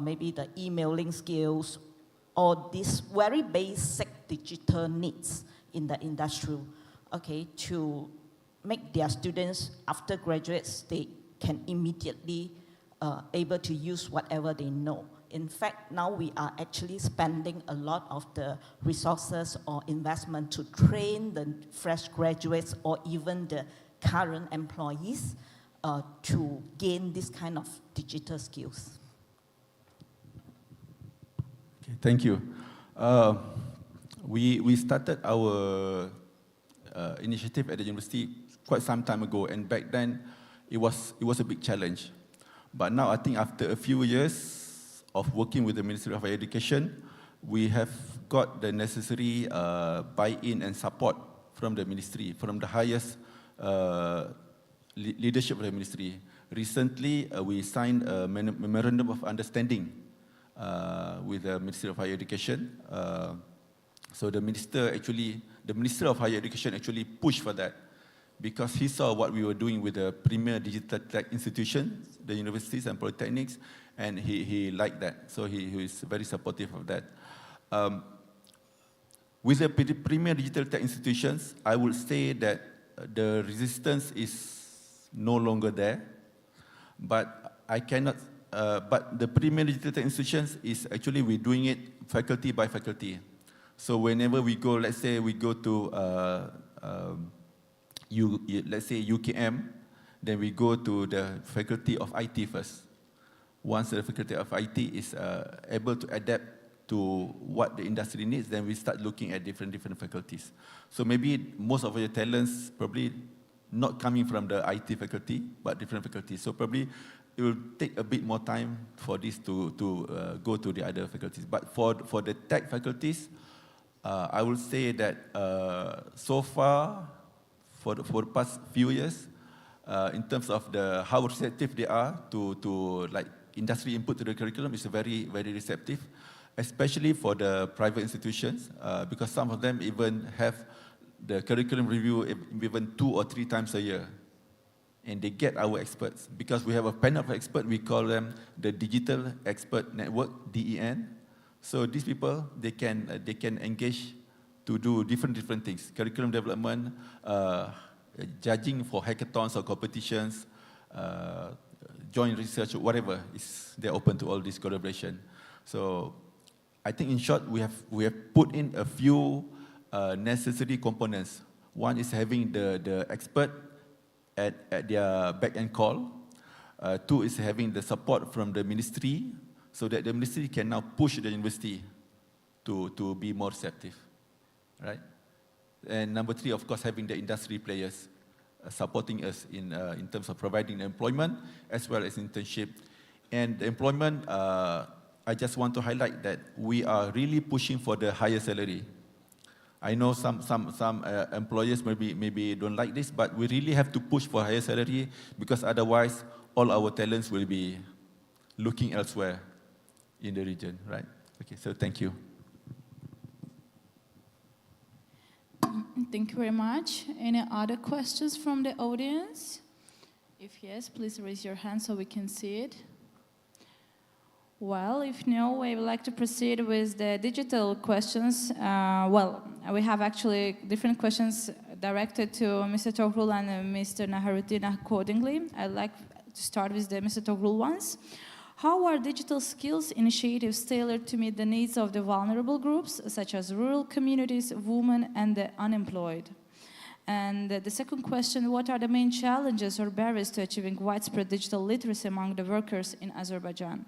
maybe the emailing skills, or these very basic digital needs in the industrial, okay, to make their students, after graduates, they can immediately able to use whatever they know. In fact, now we are actually spending a lot of the resources or investment to train the fresh graduates or even the current employees to gain this kind of digital skills. Okay, thank you. We started our initiative at the university quite some time ago, and back then it was a big challenge. But now I think after a few years of working with the Ministry of Higher Education, we have got the necessary buy-in and support from the ministry, from the highest leadership of the ministry. Recently, we signed a memorandum of understanding with the Ministry of Higher Education. So the Minister of Higher Education actually pushed for that because he saw what we were doing with the premier digital tech institutions, the universities and polytechnics, and he liked that. So he is very supportive of that. With the premier digital tech institutions, I would say that the resistance is no longer there, but I cannot. But the premier digital tech institutions is actually we're doing it faculty by faculty. So whenever we go, let's say we go to, let's say UKM, then we go to the Faculty of IT first. Once the Faculty of IT is able to adapt to what the industry needs, then we start looking at different faculties. So maybe most of your talents probably not coming from the IT faculty, but different faculties. So probably it will take a bit more time for this to go to the other faculties. But for the tech faculties, I will say that so far, for the past few years, in terms of how receptive they are to like industry input to the curriculum, is very receptive, especially for the private institutions, because some of them even have the curriculum review even 2 or 3 times a year. And they get our experts. Because we have a panel of experts, we call them the Digital Expert Network, DEN. So these people, they can engage to do different things. Curriculum development, judging for hackathons or competitions, joint research, whatever, they're open to all this collaboration. So I think in short, we have put in a few necessary components. One is having the expert at their back-end call. 2 is having the support from the ministry, so that the ministry can now push the university to be more receptive, right? And number 3, of course, having the industry players supporting us in terms of providing employment as well as internship. And the employment, I just want to highlight that we are really pushing for the higher salary. I know some employers maybe don't like this, but we really have to push for higher salary, because otherwise all our talents will be looking elsewhere in the region, right? Okay, so thank you. Thank you very much. Any other questions from the audience? If yes, please raise your hand so we can see it. Well, if no, we would like to proceed with the digital questions. Well, we have actually different questions directed to Mr. Togrul and Mr. Naharuddin accordingly. I'd like to start with the Mr. Togrul ones. How are digital skills initiatives tailored to meet the needs of the vulnerable groups, such as rural communities, women, and the unemployed? And the second question, what are the main challenges or barriers to achieving widespread digital literacy among the workers in Azerbaijan?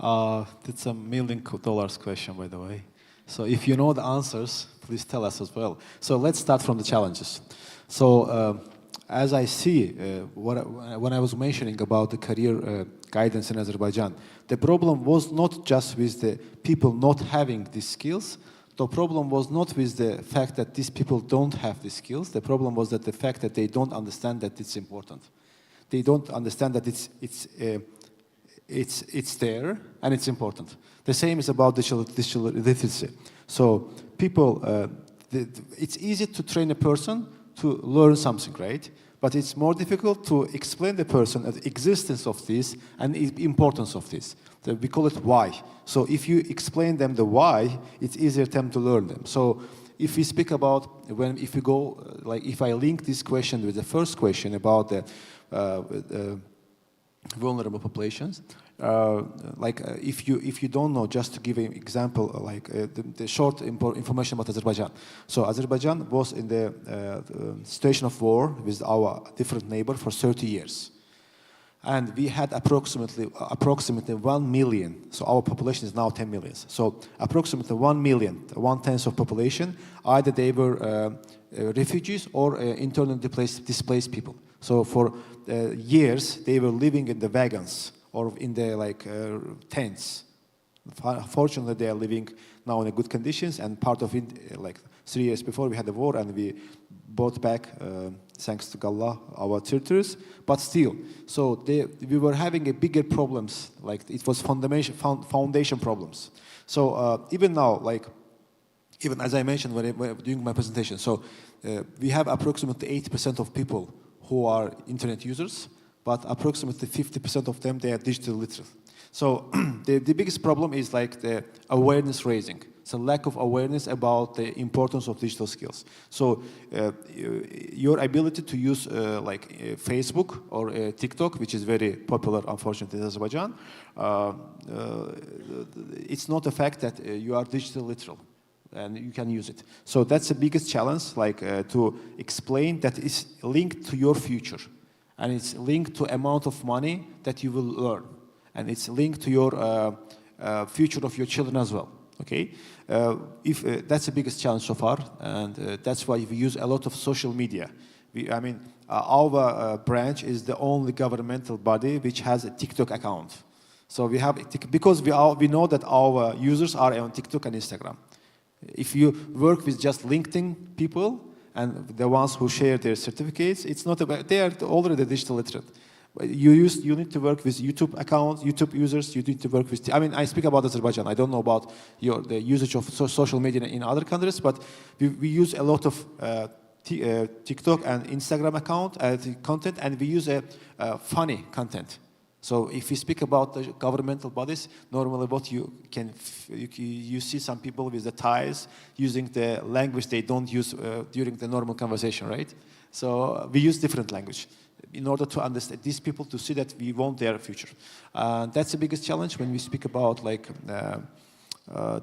That's $1 million question, by the way. So if you know the answers, please tell us as well. So let's start from the challenges. So as I see, when I was mentioning about the career guidance in Azerbaijan, the problem was not just with the people not having these skills. The problem was not with the fact that these people don't have the skills. The problem was that the fact that they don't understand that it's important. They don't understand that it's there and it's important. The same is about digital literacy. So people, it's easy to train a person to learn something, right? But it's more difficult to explain the person the existence of this and the importance of this. We call it why. So if you explain them the why, it's easier for them to learn them. So if we speak about if we go, like if I link this question with the first question about the vulnerable populations, if you don't know, just to give an example, the short information about Azerbaijan. So Azerbaijan was in the situation of war with our different neighbor for 30 years. And we had approximately 1 million. So our population is now 10 million. So approximately 1 million, 1/10 of population, either they were refugees or internally displaced people. So for years, they were living in the wagons or in the tents. Fortunately, they are living now in good conditions, and part of it, 3 years before we had the war, and we brought back, thanks to Allah, our territories. But still, so we were having a bigger problems, it was foundation problems. So even now, even as I mentioned when doing my presentation, so we have approximately 80% of people who are internet users, but approximately 50% of them, they are digital literate. So the biggest problem is the awareness raising. It's a lack of awareness about the importance of digital skills. So your ability to use Facebook or TikTok, which is very popular, unfortunately, in Azerbaijan, it's not a fact that you are digital literal and you can use it. So that's the biggest challenge, to explain that it's linked to your future. And it's linked to amount of money that you will earn. And it's linked to your future of your children as well. Okay, that's the biggest challenge so far, and that's why we use a lot of social media. Our branch is the only governmental body which has a TikTok account. So we have, because we know that our users are on TikTok and Instagram. If you work with just LinkedIn people and the ones who share their certificates, it's not about, they are already digital literate. You need to work with YouTube accounts, YouTube users. You need to work with. I speak about Azerbaijan. I don't know about the usage of social media in other countries, but we use a lot of TikTok and Instagram content, and we use funny content. So if we speak about the governmental bodies, normally what you see some people with the ties using the language they don't use during the normal conversation, right? So we use different language in order to understand these people, to see that we want their future. That's the biggest challenge when we speak about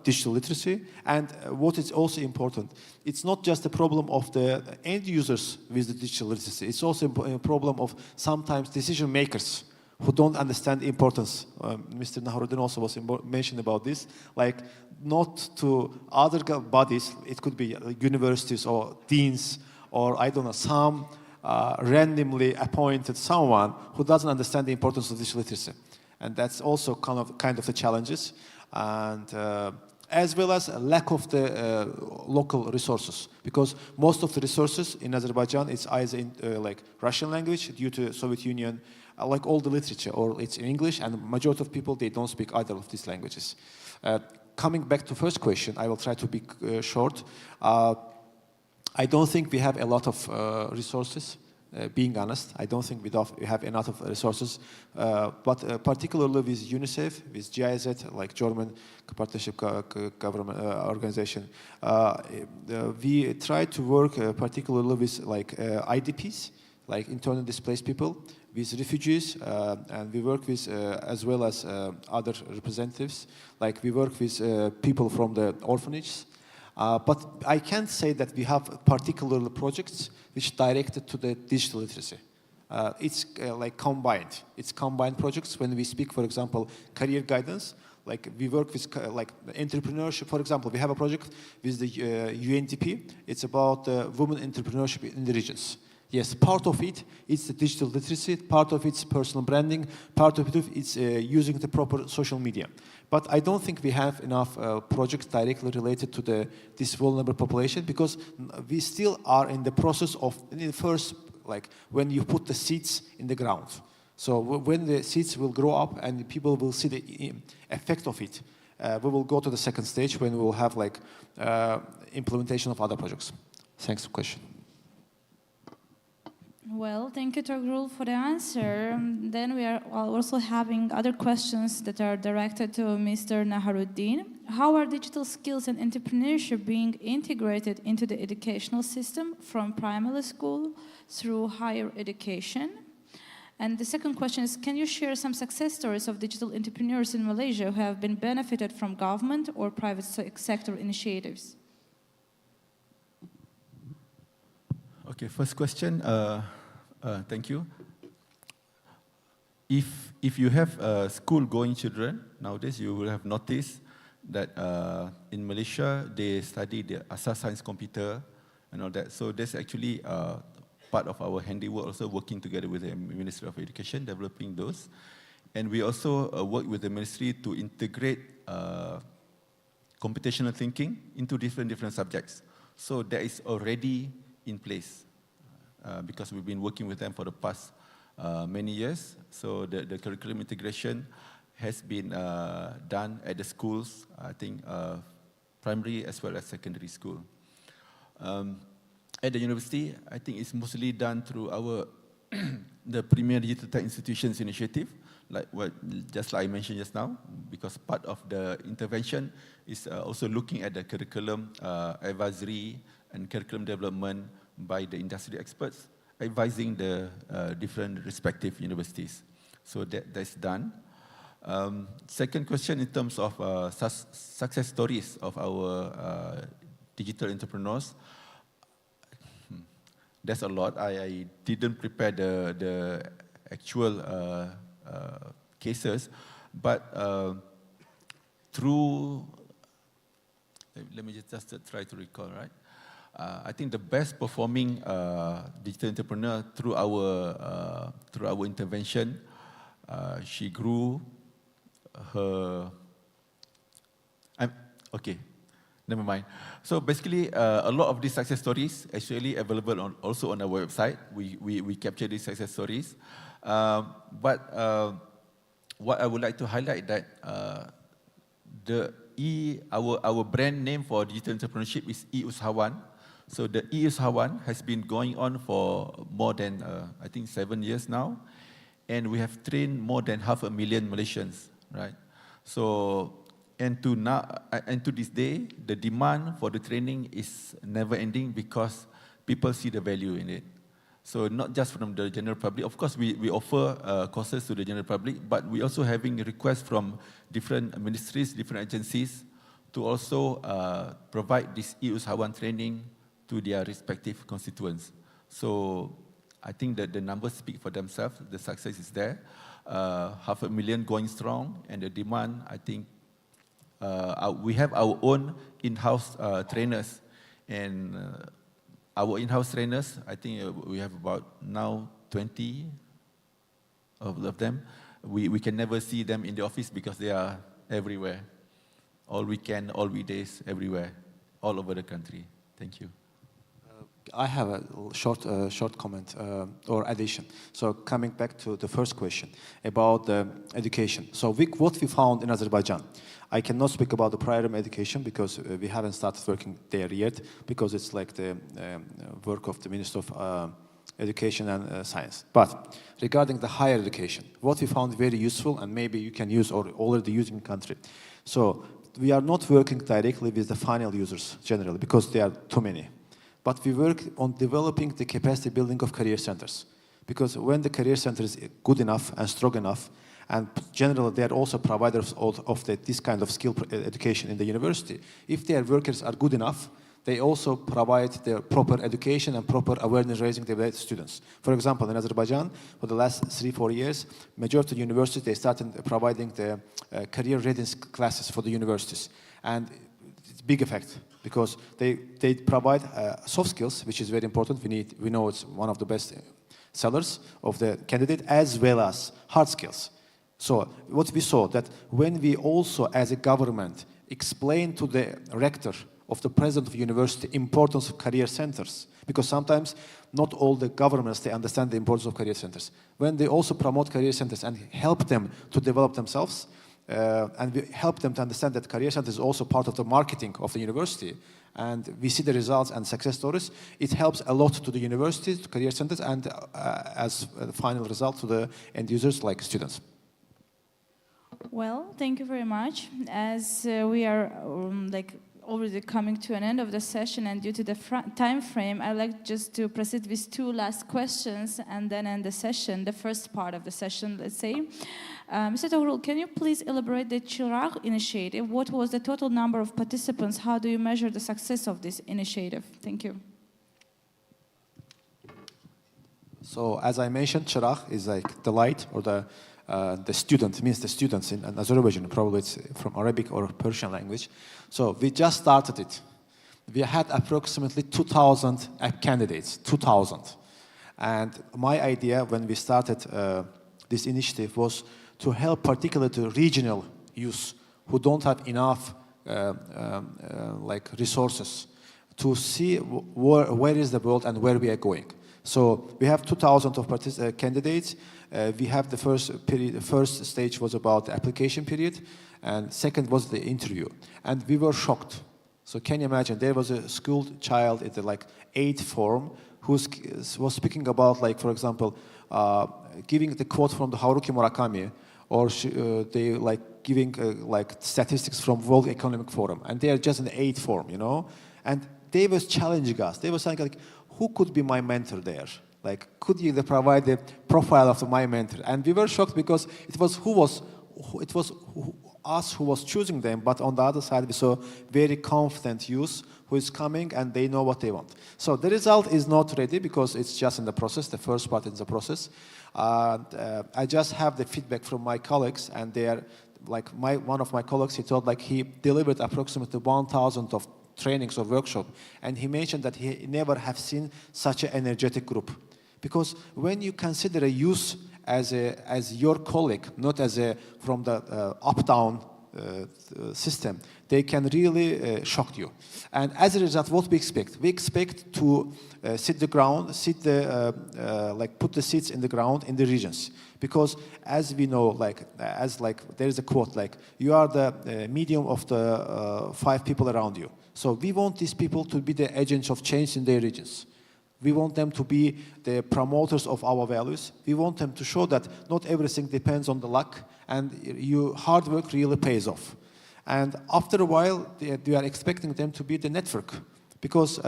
digital literacy. And what is also important, it's not just a problem of the end users with the digital literacy, it's also a problem of sometimes decision makers who don't understand the importance. Mr. Naharuddin also was mentioned about this, not to other bodies, it could be universities or deans, or I don't know, some randomly appointed someone who doesn't understand the importance of digital literacy. And that's also kind of the challenges. And as well as a lack of the local resources, because most of the resources in Azerbaijan is either in Russian language due to Soviet Union, like all the literature, or it's in English, and the majority of people, they don't speak either of these languages. Coming back to first question, I will try to be short. I don't think we have a lot of resources, being honest. I don't think we have enough of resources, but particularly with UNICEF, with GIZ, like German Partnership Government Organization, we try to work particularly with IDPs, like internally displaced people, with refugees, and we work with, as well as other representatives, we work with people from the orphanages. But I can't say that we have particular projects which directed to the digital literacy. It's combined. It's combined projects. When we speak, for example, career guidance, we work with entrepreneurship. For example, we have a project with the UNDP. It's about women entrepreneurship in the regions. Yes, part of it is the digital literacy, part of it's personal branding, part of it is using the proper social media. But I don't think we have enough projects directly related to this vulnerable population, because we still are in the process of, in the first, when you put the seeds in the ground. So when the seeds will grow up and people will see the effect of it, we will go to the second stage when we will have implementation of other projects. Thanks for the question. Well, thank you, Togrul, for the answer. Then we are also having other questions that are directed to Mr. Naharuddin. How are digital skills and entrepreneurship being integrated into the educational system from primary school through higher education? And the second question is, can you share some success stories of digital entrepreneurs in Malaysia who have been benefited from government or private sector initiatives? Okay, first question. Thank you. If you have school-going children, nowadays you will have noticed that in Malaysia, they study the Asas Science Computer and all that. So that's actually part of our handiwork, also working together with the Ministry of Education, developing those. And we also work with the ministry to integrate computational thinking into different subjects. So that is already in place because we've been working with them for the past many years. So the curriculum integration has been done at the schools, I think primary as well as secondary school. At the university, I think it's mostly done through our the Premier Digital Tech Institutions Initiative. just like I mentioned just now, because part of the intervention is also looking at the curriculum advisory and curriculum development by the industry experts, advising the different respective universities. So that's done. Second question in terms of success stories of our digital entrepreneurs. There's a lot. I didn't prepare the actual cases, but through, let me just try to recall, right? I think the best performing digital entrepreneur through our intervention, she grew her. Okay, never mind. So basically, a lot of these success stories actually available also on our website. We capture these success stories, but what I would like to highlight that our brand name for digital entrepreneurship is e-Usahawan. So the e-Usahawan has been going on for more than I think 7 years now, and we have trained more than 500,000 Malaysians, right? So and to this day, the demand for the training is never ending because people see the value in it. So not just from the general public. Of course, we offer courses to the general public, but we also having requests from different ministries, different agencies to also provide this e-Usahawan training to their respective constituents. So I think that the numbers speak for themselves. The success is there. 500,000 going strong, and the demand, I think, we have our own in-house trainers, and our in-house trainers, I think we have about now 20 of them. We can never see them in the office because they are everywhere, all weekend, all weekdays, everywhere, all over the country. Thank you. I have a short comment or addition. So coming back to the first question about education. So what we found in Azerbaijan, I cannot speak about the primary education because we haven't started working there yet, because it's like the work of the Minister of Education and Science. But regarding the higher education, what we found very useful, and maybe you can use or already using in country. So we are not working directly with the final users generally because there are too many. But we work on developing the capacity building of career centers. Because when the career center is good enough and strong enough, and generally they are also providers of this kind of skill education in the university, if their workers are good enough, they also provide the proper education and proper awareness raising to students. For example, in Azerbaijan, for the last 3-4 years, majority of the universities, they started providing the career readiness classes for the universities. And it's a big effect, because they provide soft skills, which is very important. We know it's one of the best sellers of the candidate, as well as hard skills. So what we saw, that when we also, as a government, explain to the rector of the president of the university importance of career centers, because sometimes not all the governments, they understand the importance of career centers. When they also promote career centers and help them to develop themselves, and we help them to understand that career center is also part of the marketing of the university, and we see the results and success stories, it helps a lot to the universities, to career centers, and as a final result to the end users like students. Well, thank you very much. As we are already coming to an end of the session, and due to the time frame, I'd like just to proceed with 2 last questions and then end the session, the first part of the session, let's say. Mr. Tohrul, can you please elaborate the Chirag initiative? What was the total number of participants? How do you measure the success of this initiative? Thank you. So as I mentioned, Chirag is like the light, or the student, means the students in Azerbaijan, probably it's from Arabic or Persian language. So we just started it. We had approximately 2,000 candidates, 2,000. And my idea when we started this initiative was to help particularly to regional youth who don't have enough resources to see where is the world and where we are going. So we have 2,000 of candidates. We have the first period. The first stage was about the application period, and second was the interview. And we were shocked. So can you imagine? There was a school child at the 8th form who was speaking about, for example, giving the quote from the Haruki Murakami or they like giving like statistics from World Economic Forum, and they are just in the 8th form, you know. And they was challenging us. They were saying like, who could be my mentor there? Like, could you provide the profile of my mentor? And we were shocked because it was us who was choosing them, but on the other side we saw very confident youth who is coming and they know what they want. So the result is not ready because it's just in the process. The first part is the process. I just have the feedback from my colleagues, and they are like one of my colleagues. He told like he delivered approximately 1,000 of trainings or workshop, and he mentioned that he never have seen such an energetic group. Because when you consider a youth as your colleague, not as from the up-down system, they can really shock you. And as a result, what we expect? We expect to put the seeds in the ground in the regions. Because as we know, there is a quote like, you are the medium of the 5 people around you. So we want these people to be the agents of change in their regions. We want them to be the promoters of our values. We want them to show that not everything depends on the luck, and your hard work really pays off. And after a while, we are expecting them to be the network, because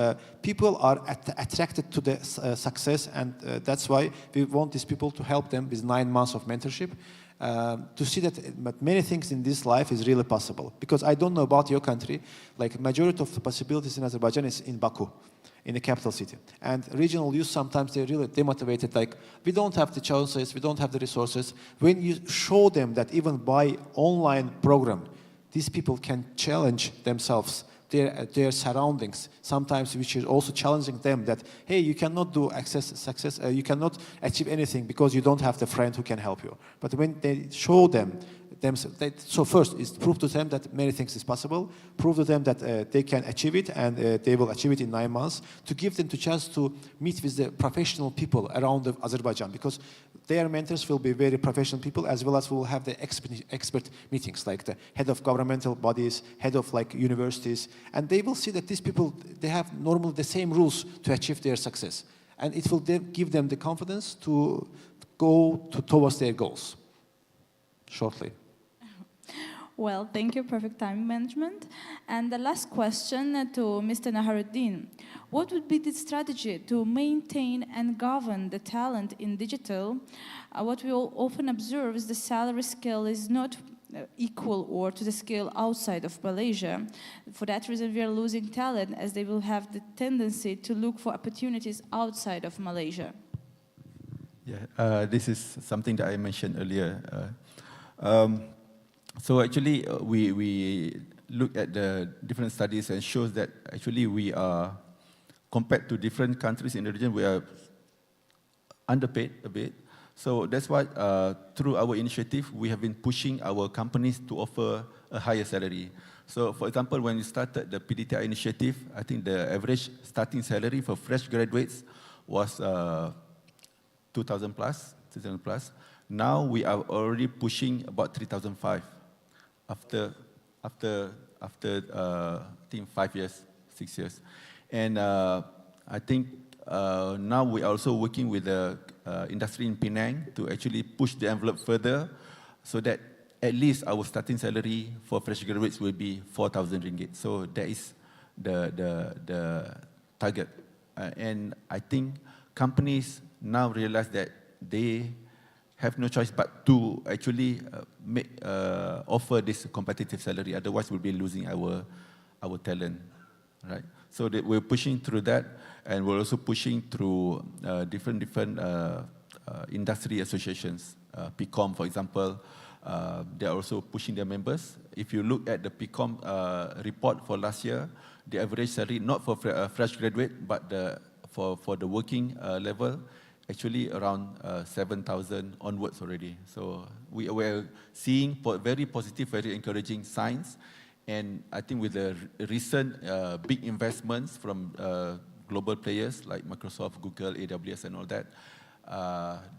people are attracted to the success, and that's why we want these people to help them with 9 months of mentorship, to see that many things in this life is really possible. Because I don't know about your country, like majority of the possibilities in Azerbaijan is in Baku, in the capital city. And regional youth, sometimes they're really demotivated, like, we don't have the chances, we don't have the resources. When you show them that even by online program, these people can challenge themselves, their surroundings, sometimes which is also challenging them that, hey, you cannot do success, you cannot achieve anything because you don't have the friend who can help you. But when they show them, so first is prove to them that many things is possible, prove to them that they can achieve it, and they will achieve it in 9 months, to give them the chance to meet with the professional people around Azerbaijan, because their mentors will be very professional people, as well as will have the expert meetings, like the head of governmental bodies, head of like universities, and they will see that these people, they have normally the same rules to achieve their success, and it will give them the confidence to go towards their goals. Shortly. Well, thank you, perfect time management. And the last question to Mr. Naharuddin. What would be the strategy to maintain and govern the talent in digital? What we often observe is the salary scale is not equal or to the scale outside of Malaysia. For that reason, we are losing talent, as they will have the tendency to look for opportunities outside of Malaysia. Yeah, this is something that I mentioned earlier. So actually, we look at the different studies and shows that actually we are, compared to different countries in the region, we are underpaid a bit. So that's why through our initiative, we have been pushing our companies to offer a higher salary. So for example, when we started the PDTI initiative, I think the average starting salary for fresh graduates was 2,000 plus. Now we are already pushing about 3,500 after I think 5 years, 6 years. And I think now we are also working with the industry in Penang to actually push the envelope further, so that at least our starting salary for fresh graduates will be 4,000 ringgit. So that is the target. And I think companies now realize that they have no choice but to actually offer this competitive salary. Otherwise, we'll be losing our talent, right? So that we're pushing through that, and we're also pushing through different industry associations. PCOM, for example, they're also pushing their members. If you look at the PCOM report for last year, the average salary, not for fresh graduate, but for the working level, actually around 7,000 onwards already. So we are seeing very positive, very encouraging signs. And I think with the recent big investments from global players like Microsoft, Google, AWS and all that,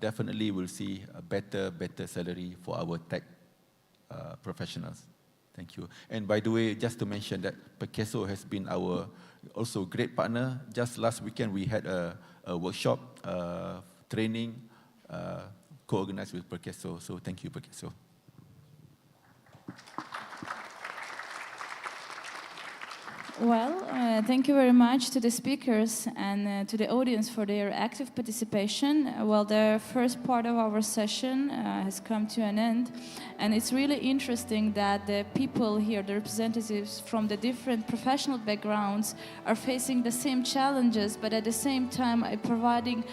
definitely we'll see a better salary for our tech professionals. Thank you. And by the way, just to mention that PERKESO has been our also great partner. Just last weekend we had a workshop, training, co-organized with PERKESO. So thank you, PERKESO. Thank you very much to the speakers and to the audience for their active participation. The first part of our session has come to an end, and it's really interesting that the people here, the representatives from the different professional backgrounds, are facing the same challenges, but at the same time are providing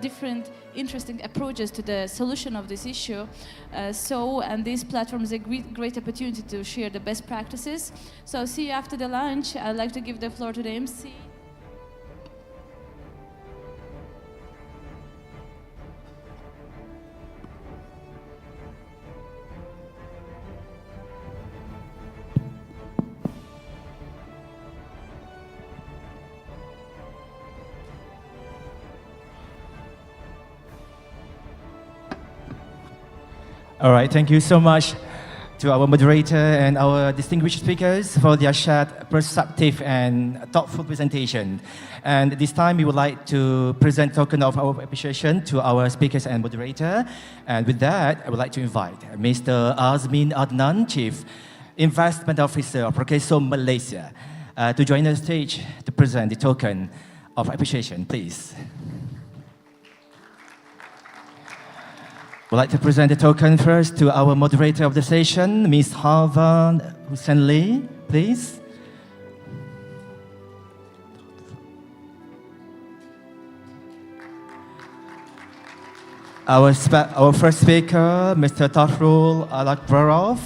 different interesting approaches to the solution of this issue. And this platform is a great opportunity to share the best practices. So see you after the lunch. I'd like to give the floor to the MC. All right, thank you so much to our moderator and our distinguished speakers for their shared, perceptive and thoughtful presentation. And this time we would like to present token of our appreciation to our speakers and moderator. And with that, I would like to invite Mr. Azmin Adnan, Chief Investment Officer of PERKESO Malaysia, to join the stage to present the token of appreciation, please. We'd like to present the token first to our moderator of the session, Ms. Harvan Hussein Lee, please. Our first speaker, Mr. Tahrul Alakbarov.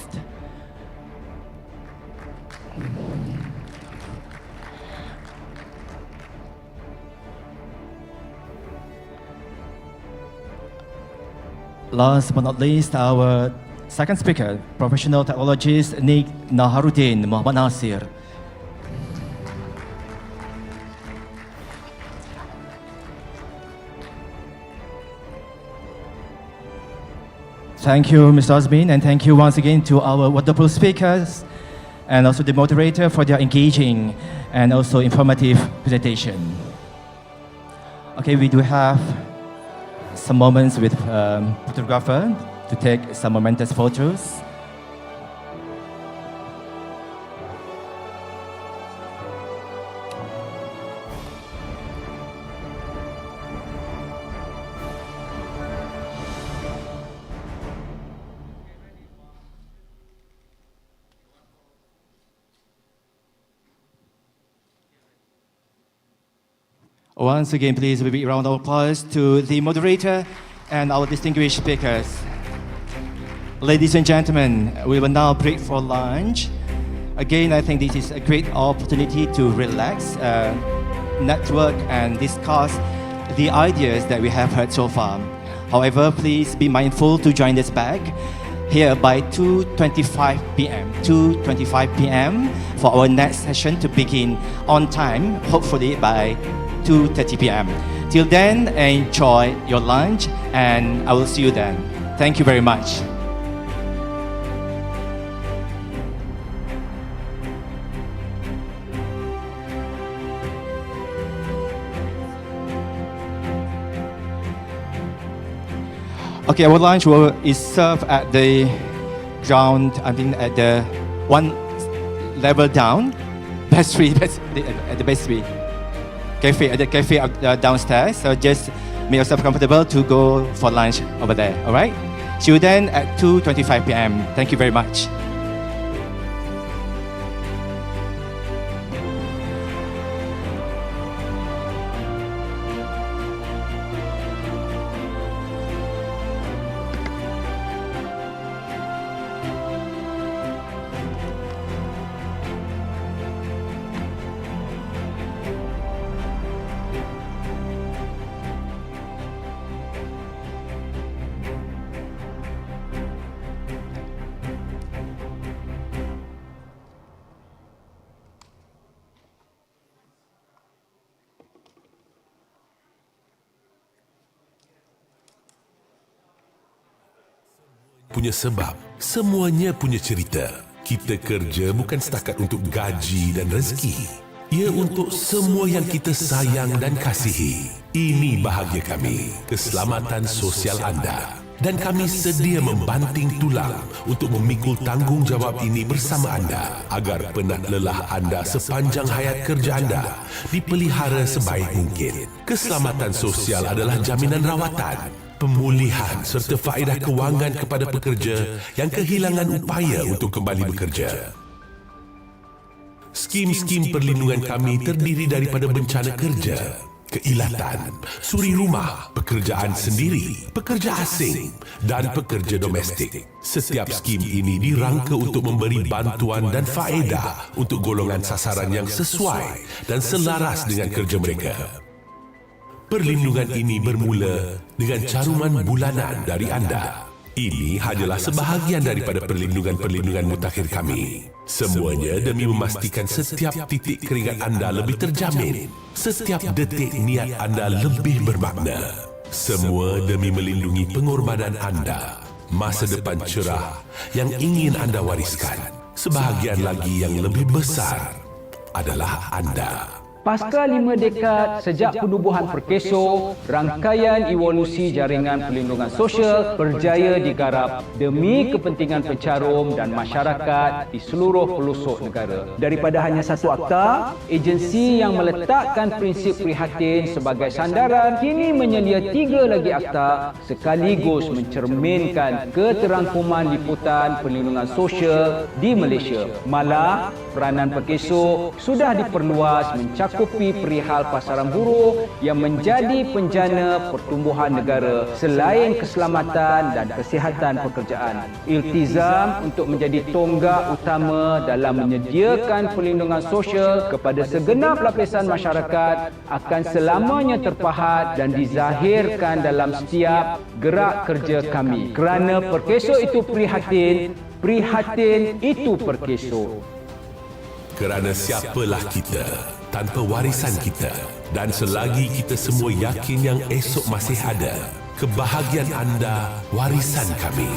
Last but not least, our second speaker, professional technologist Nick Naharuddin Muhammad Nasir. Thank you, Mr. Azmin, and thank you once again to our wonderful speakers and also the moderator for their engaging and also informative presentation. Okay, we do have some moments with photographer to take some momentous photos. Once again, please, a big round of applause to the moderator and our distinguished speakers. Ladies and gentlemen, we will now break for lunch. Again, I think this is a great opportunity to relax, network, and discuss the ideas that we have heard so far. However, please be mindful to join us back here by 2:25 p.m. 2:25 p.m. for our next session to begin on time, hopefully by 2:30 p.m. Till then, enjoy your lunch and I will see you then. Thank you very much. Okay, our lunch is served at the ground, at the one level down, at the best suite. At the cafe downstairs, so just make yourself comfortable to go for lunch over there, all right? See you then at 2:25 p.m. Thank you very much. Punya sebab, semuanya punya cerita. Kita kerja bukan setakat untuk gaji dan rezeki. Ia untuk semua yang kita sayang dan kasihi. Ini bahagia kami, keselamatan sosial anda. Dan kami sedia membanting tulang untuk memikul tanggungjawab ini bersama anda agar penat lelah anda sepanjang hayat kerja anda dipelihara sebaik mungkin. Keselamatan sosial adalah jaminan rawatan, pemulihan serta faedah kewangan kepada pekerja yang kehilangan upaya untuk kembali bekerja. Skim-skim perlindungan kami terdiri daripada bencana kerja, keilatan, suri rumah, pekerjaan sendiri, pekerja asing dan pekerja domestik. Setiap skim ini dirangka untuk memberi bantuan dan faedah untuk golongan sasaran yang sesuai dan selaras dengan kerja mereka. Perlindungan ini bermula dengan caruman bulanan dari anda. Ini hanyalah sebahagian daripada perlindungan-perlindungan mutakhir kami. Semuanya demi memastikan setiap titik keringat anda lebih terjamin, setiap detik niat anda lebih bermakna. Semua demi melindungi pengorbanan anda, masa depan cerah yang ingin anda wariskan. Sebahagian lagi yang lebih besar adalah anda. Pasca 5 dekad sejak penubuhan PERKESO, rangkaian evolusi jaringan perlindungan sosial berjaya digarap demi kepentingan pencarum dan masyarakat di seluruh pelosok negara. Daripada hanya satu akta, agensi yang meletakkan prinsip Prihatin sebagai sandaran kini menyelia 3 lagi akta sekaligus mencerminkan keterangkuman liputan perlindungan sosial di Malaysia. Malah, peranan PERKESO sudah diperluas mencakupi perihal pasaran buruh yang menjadi penjana pertumbuhan negara selain keselamatan dan kesihatan pekerjaan. Iltizam untuk menjadi tonggak utama dalam menyediakan perlindungan sosial kepada segenap lapisan masyarakat akan selamanya terpahat dan dizahirkan dalam setiap gerak kerja kami. Kerana PERKESO itu Prihatin, Prihatin itu PERKESO. Kerana siapalah kita tanpa warisan kita, dan selagi kita semua yakin yang esok masih ada, kebahagiaan anda warisan kami.